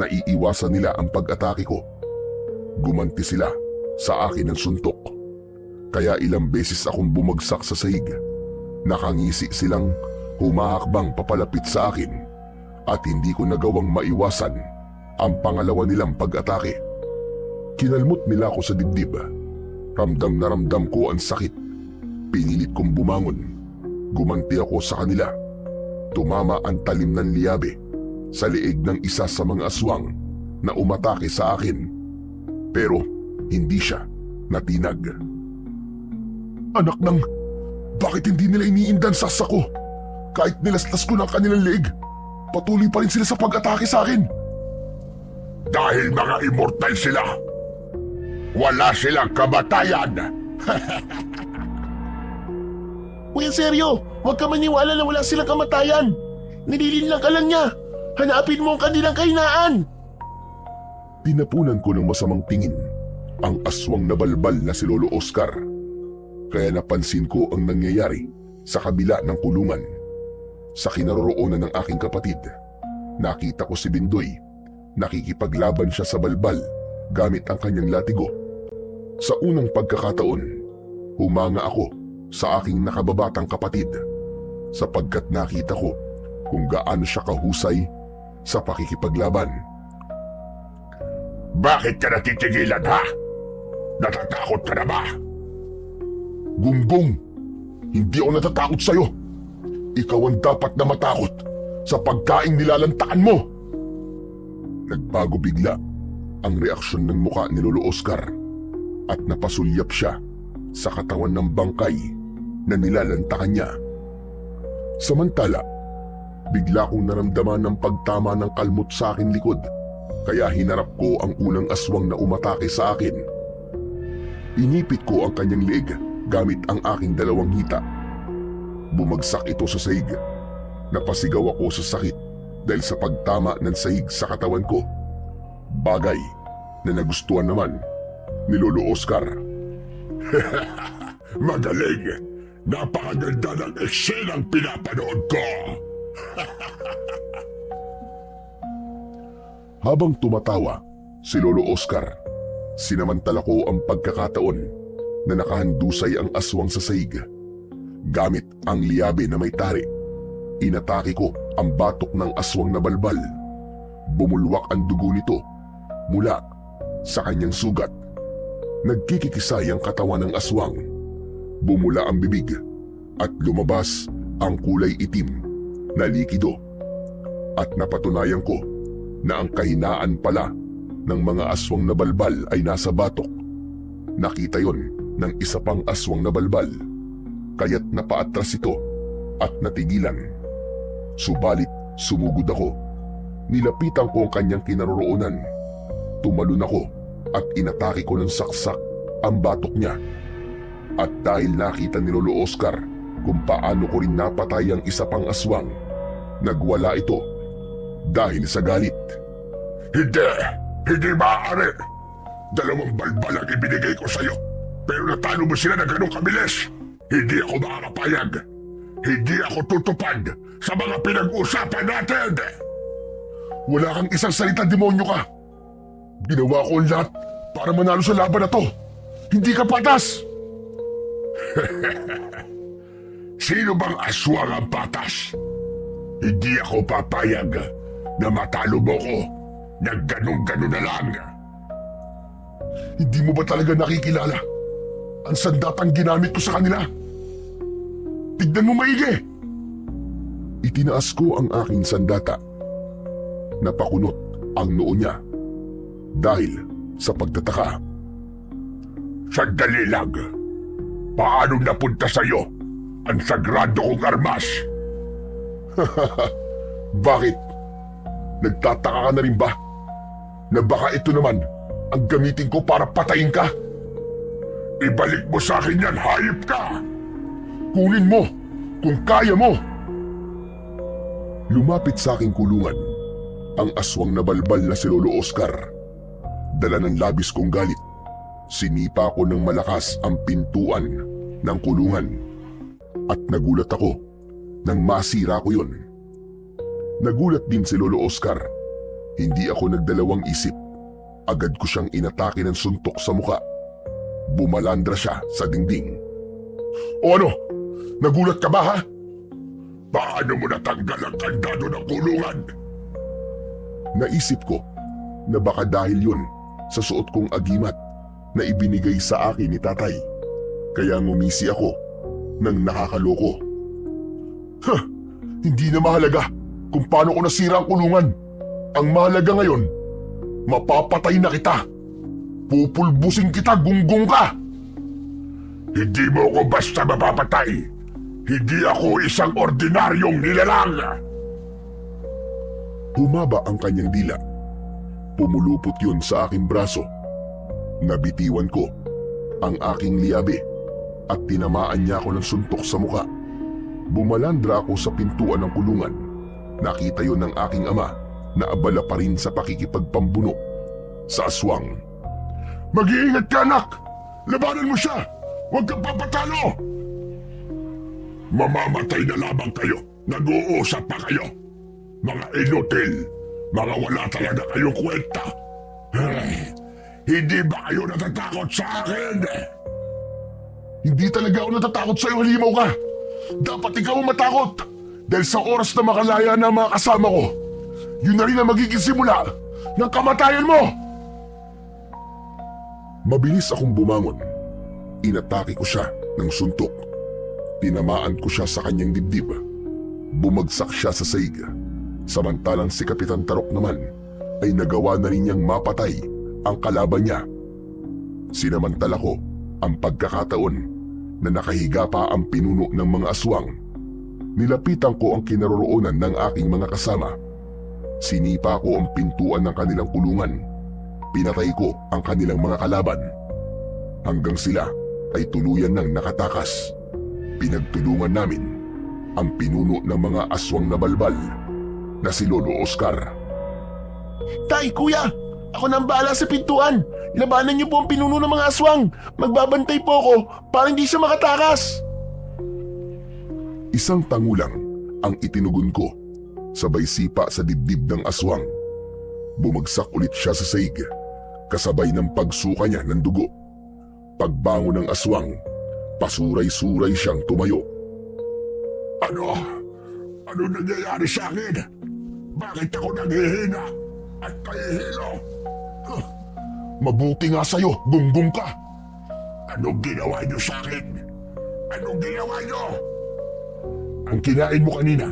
A: naiiwasan nila ang pag-atake ko. Gumanti sila sa akin ng suntok. Kaya ilang beses akong bumagsak sa sahig. Nakangisi silang humahakbang papalapit sa akin at hindi ko nagawang maiwasan ang pangalawa nilang pag-atake. Kinalmot nila ako sa dibdib. Ramdam na ramdam ko ang sakit. Pinilit kong bumangon. Gumanti ako sa kanila. Tumama ang talim ng liyabe sa liig ng isa sa mga aswang na umatake sa akin. Pero hindi siya natinag. Anak ng, bakit hindi nila iniindan sa sako? Kahit nilaslas ko ng kanilang liig, patuloy pa rin sila sa pag-atake sa akin.
B: Dahil mga immortal sila. Wala silang kamatayan.
C: Kuya Seryo, huwag ka maniwala na wala silang kamatayan. Nililinlang ka lang niya. Hanapin mo ang kanilang kahinaan.
A: Tinapunan ko ng masamang tingin ang aswang na balbal na si Lolo Oscar. Kaya napansin ko ang nangyayari sa kabila ng kulungan. Sa kinaroroonan ng aking kapatid, nakita ko si Bindoy. Nakikipaglaban siya sa balbal gamit ang kanyang latigo. Sa unang pagkakataon, humanga ako sa aking nakababatang kapatid sapagkat nakita ko kung gaano siya kahusay sa pakikipaglaban.
B: Bakit ka natitigilan, ha? Natatakot ka na ba?
A: Gunggong, hindi ako natatakot sa'yo. Ikaw ang dapat na matakot sa pagkaing nilalantaan mo. Nagbago bigla ang reaksyon ng muka ni Lolo Oscar at napasulyap siya sa katawan ng bangkay na nilalantakan niya. Samantala, bigla kong naramdaman ng pagtama ng kalmot sa aking likod kaya hinarap ko ang unang aswang na umatake sa akin. Inipit ko ang kanyang leeg gamit ang aking dalawang hita. Bumagsak ito sa sahig. Napasigaw ako sa sakit dahil sa pagtama ng sahig sa katawan ko. Bagay na nagustuhan naman ni Lolo Oscar.
B: Magaling! Napakaganda ng eksenang pinapanood ko!
A: Habang tumatawa si Lolo Oscar, sinamantala ko ang pagkakataon na nakahandusay ang aswang sa sahig. Gamit ang liyabe na may tari, inatake ko ang batok ng aswang na balbal. Bumulwak ang dugo nito mula sa kanyang sugat. Nagkikikisay ang katawan ng aswang. Bumula ang bibig at lumabas ang kulay itim na likido. At napatunayan ko na ang kahinaan pala ng mga aswang na balbal ay nasa batok. Nakita yon ng isa pang aswang na balbal, kaya't napaatras ito at natigilan. Subalit sumugod ako. Nilapitan ko ang kanyang kinaroroonan. Tumalon ako at inatake ko ng saksak ang batok niya. At dahil nakita ni Lolo Oscar kung paano ko rin napatay ang isa pang aswang, nagwala ito dahil sa galit.
B: Hindi maaari. 2 balbal ang ibinigay ko sa'yo, pero natalo mo sila na ganong kabilis. Hindi ako makakapayag. Hindi ako tutupad sa mga pinag-usapan natin.
A: Wala kang isang salita, demonyo ka. Ginawa ko ang lahat para manalo sa laban na to. Hindi ka patas.
B: Sino bang aswang ang patas? Hindi ako papayag na matalo mo ko na ganun-ganun na lang.
A: Hindi mo ba talaga nakikilala ang sandatang ginamit ko sa kanila? Tignan mo maigi. Itinaas ko ang aking sandata. Napakunot ang noo niya dahil sa pagtataka.
B: Sandali lang. Paano napunta sa'yo ang sagrado kong armas?
A: Bakit? Nagtataka ka na rin ba na baka ito naman ang gamitin ko para patayin ka?
B: Ibalik mo sa akin yan, hayop ka!
A: Kunin mo kung kaya mo. Lumapit sa aking kulungan ang aswang na balbal na si Lolo Oscar. Dala ng labis kong galit, Sinipa ko ng malakas ang pintuan ng kulungan at nagulat ako nang masira ko yun. Nagulat din si Lolo Oscar. Hindi ako nagdalawang isip. Agad ko siyang inatake ng suntok sa muka. Bumalandra siya sa dingding.
B: O ano? Nagulat ka ba ha? Paano mo natanggal ang kandado ng kulungan?
A: Naisip ko na baka dahil yun sa suot kong agimat na ibinigay sa akin ni tatay. Kaya ngumisi ako nang nakakaloko.
B: Hindi na mahalaga kung paano ko nasira ang kulungan. Ang mahalaga ngayon, mapapatay na kita. Pupulbusin kita, gunggong ka. Hindi mo ko basta mapapatay. Hindi ako isang ordinaryong nilalang.
A: Humaba ang kanyang dila. Pumulupot yun sa aking braso. Nabitiwan ko ang aking liabe at tinamaan niya ako ng suntok sa muka. Bumalandra ako sa pintuan ng kulungan. Nakita yon ng aking ama na abala pa rin sa pakikipagpambuno sa aswang.
B: Mag-iingat ka, anak! Labanan mo siya! Huwag kang papatalo! Mamamatay na lamang kayo. Nag-uusap pa kayo. Mga inutil. Mga wala talaga kayong kwenta. Hindi ba kayo natatakot sa akin?
A: Hindi talaga ako natatakot sa'yo, halimaw ka! Dapat ikaw ang matakot! Dahil sa oras na makalaya na mga kasama ko, yun na rin ang magiging simula ng kamatayan mo! Mabilis akong bumangon. Inatake ko siya ng suntok. Tinamaan ko siya sa kanyang dibdib. Bumagsak siya sa saig. Samantalang si Kapitan Tarok naman ay nagawa na rin niyang mapatay ang kalaban niya. Sinamantala ko ang pagkakataon na nakahiga pa ang pinuno ng mga aswang. Nilapitan ko ang kinaroroonan ng aking mga kasama. Sinipa ko ang pintuan ng kanilang kulungan. Pinatay ko ang kanilang mga kalaban. Hanggang sila ay tuluyan ng nakatakas. Pinagtulungan namin ang pinuno ng mga aswang na balbal na si Lolo Oscar.
C: Tay, kuya! Ako nang bahala sa pintuan. Labanan niyo po ang pinuno ng mga aswang. Magbabantay po ako para hindi siya makatakas.
A: Isang tangulang ang itinugon ko, sabay sipa sa dibdib ng aswang. Bumagsak ulit siya sa saig, kasabay ng pagsuka niya ng dugo. Pagbangon ng aswang, pasuray-suray siyang tumayo.
B: Ano? Ano nangyayari sa akin? Bakit ako naghihina at nahihilo?
A: Mabuti nga sa'yo, gunggong ka!
B: Anong ginawa niyo sa akin? Anong ginawa niyo?
A: Ang kinain mo kanina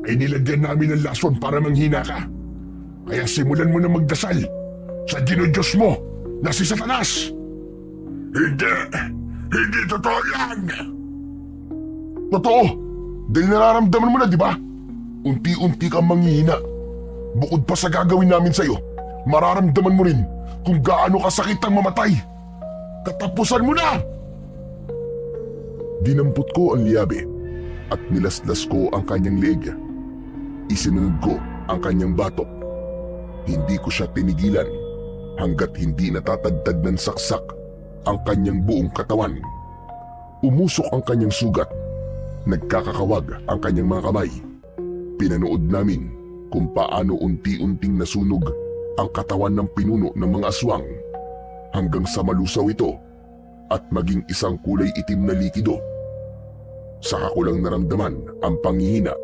A: ay nilagyan namin ng lason para manghina ka. Kaya simulan mo na magdasal sa Diyos mo na si Satanas.
B: Hindi! Hindi totoo yan!
A: Totoo! Dahil nararamdaman mo na, di ba? Unti-unti kang manghihina. Bukod pa sa gagawin namin sa'yo, mararamdaman mo rin kung gaano kasakit ang mamatay. Katapusan mo na! Dinampot ko ang liabe at nilaslas ko ang kanyang leeg. Isinunod ko ang kanyang batok. Hindi ko siya tinigilan hanggat hindi natatagtad ng saksak ang kanyang buong katawan. Umusok ang kanyang sugat. Nagkakakawag ang kanyang mga kamay. Pinanood namin kung paano unti-unting nasunog ang katawan ng pinuno ng mga aswang hanggang sa malusaw ito at maging isang kulay itim na likido. Saka ko lang naramdaman ang panghihina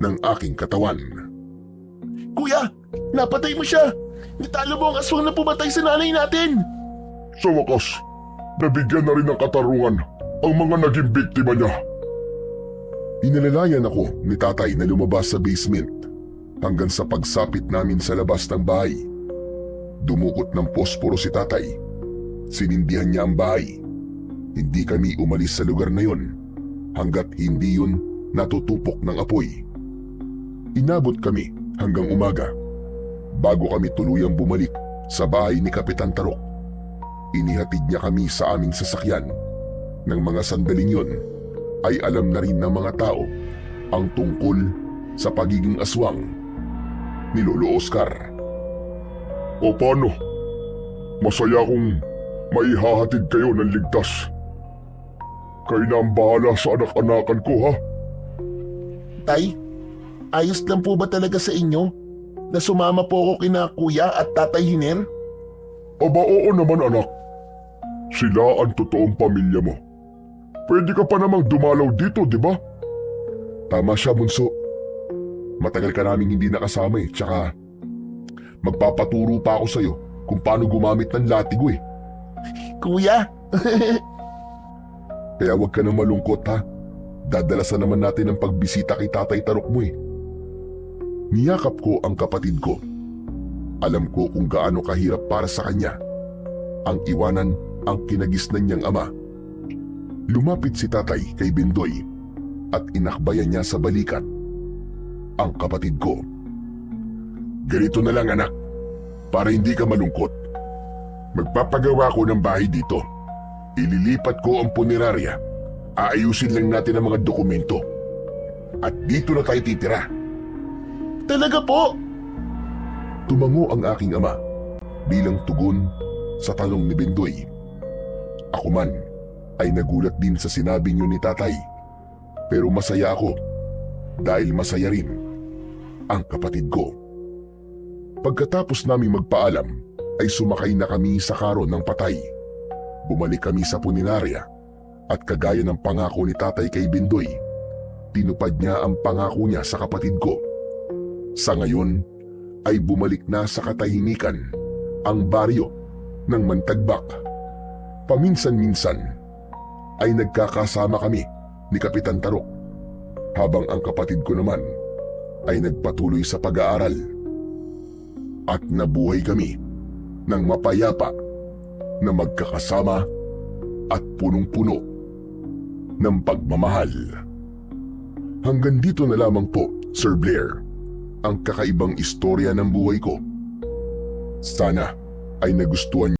A: ng aking katawan.
C: Kuya, napatay mo siya! Natalo mo ang aswang na pumatay sa nanay natin!
B: Sa wakas, nabigyan na rin ng katarungan ang mga naging biktima niya.
A: Inalalayan ako ni tatay na lumabas sa basement hanggang sa pagsapit namin sa labas ng bahay. Dumukot ng posporo si tatay. Sinindihan niya ang bahay. Hindi kami umalis sa lugar na yon hanggat hindi yun natutupok ng apoy. Inabot kami hanggang umaga bago kami tuluyang bumalik sa bahay ni Kapitan Tarok. Inihatid niya kami sa aming sasakyan. Nang mga sandaling yon ay alam na rin ng mga tao ang tungkol sa pagiging aswang ni Lolo Oscar.
B: O paano? Masaya akong maihahatid kayo ng ligtas. Kayo na ang bahala sa anak-anakan ko, ha?
C: Tay, ayos lang po ba talaga sa inyo na sumama po ako kina kuya at tatay Hiner?
B: Aba, oo naman, anak. Sila ang totoong pamilya mo. Pwede ka pa namang dumalaw dito, di ba?
A: Tama siya, bunso. Matagal ka naming hindi nakasama eh, tsaka magpapaturo pa ako sa'yo kung paano gumamit ng latigo eh.
C: Kuya,
A: Kaya huwag ka nang malungkot ha. Dadalasan naman natin ang pagbisita kay Tatay Tarok mo eh. Niyakap ko ang kapatid ko. Alam ko kung gaano kahirap para sa kanya ang iwanan ang kinagisnan niyang ama. Lumapit si tatay kay Bindoy at inakbayan niya sa balikat ang kapatid ko.
B: Ganito na lang, anak. Para hindi ka malungkot. Magpapagawa ko ng bahay dito. Ililipat ko ang punerarya. Aayusin lang natin ang mga dokumento. At dito na tayo titira.
C: talaga po?
A: Tumango ang aking ama bilang tugon sa tanong ni Bindoy. Ako man ay nagulat din sa sinabi niyo ni tatay. Pero masaya ako dahil masaya rin ang kapatid ko. Pagkatapos naming magpaalam ay sumakay na kami sa karon ng patay. Bumalik kami sa punerarya at kagaya ng pangako ni tatay kay Bindoy, tinupad niya ang pangako niya sa kapatid ko. Sa ngayon ay bumalik na sa katahimikan ang baryo ng Mantagbak. Paminsan-minsan ay nagkakasama kami ni Kapitan Tarok habang ang kapatid ko naman ay nagpatuloy sa pag-aaral. At nabuhay kami ng mapayapa na magkakasama at punong-puno ng pagmamahal. Hanggang dito na lamang po, Sir Blair, ang kakaibang istorya ng buhay ko. Sana ay nagustuhan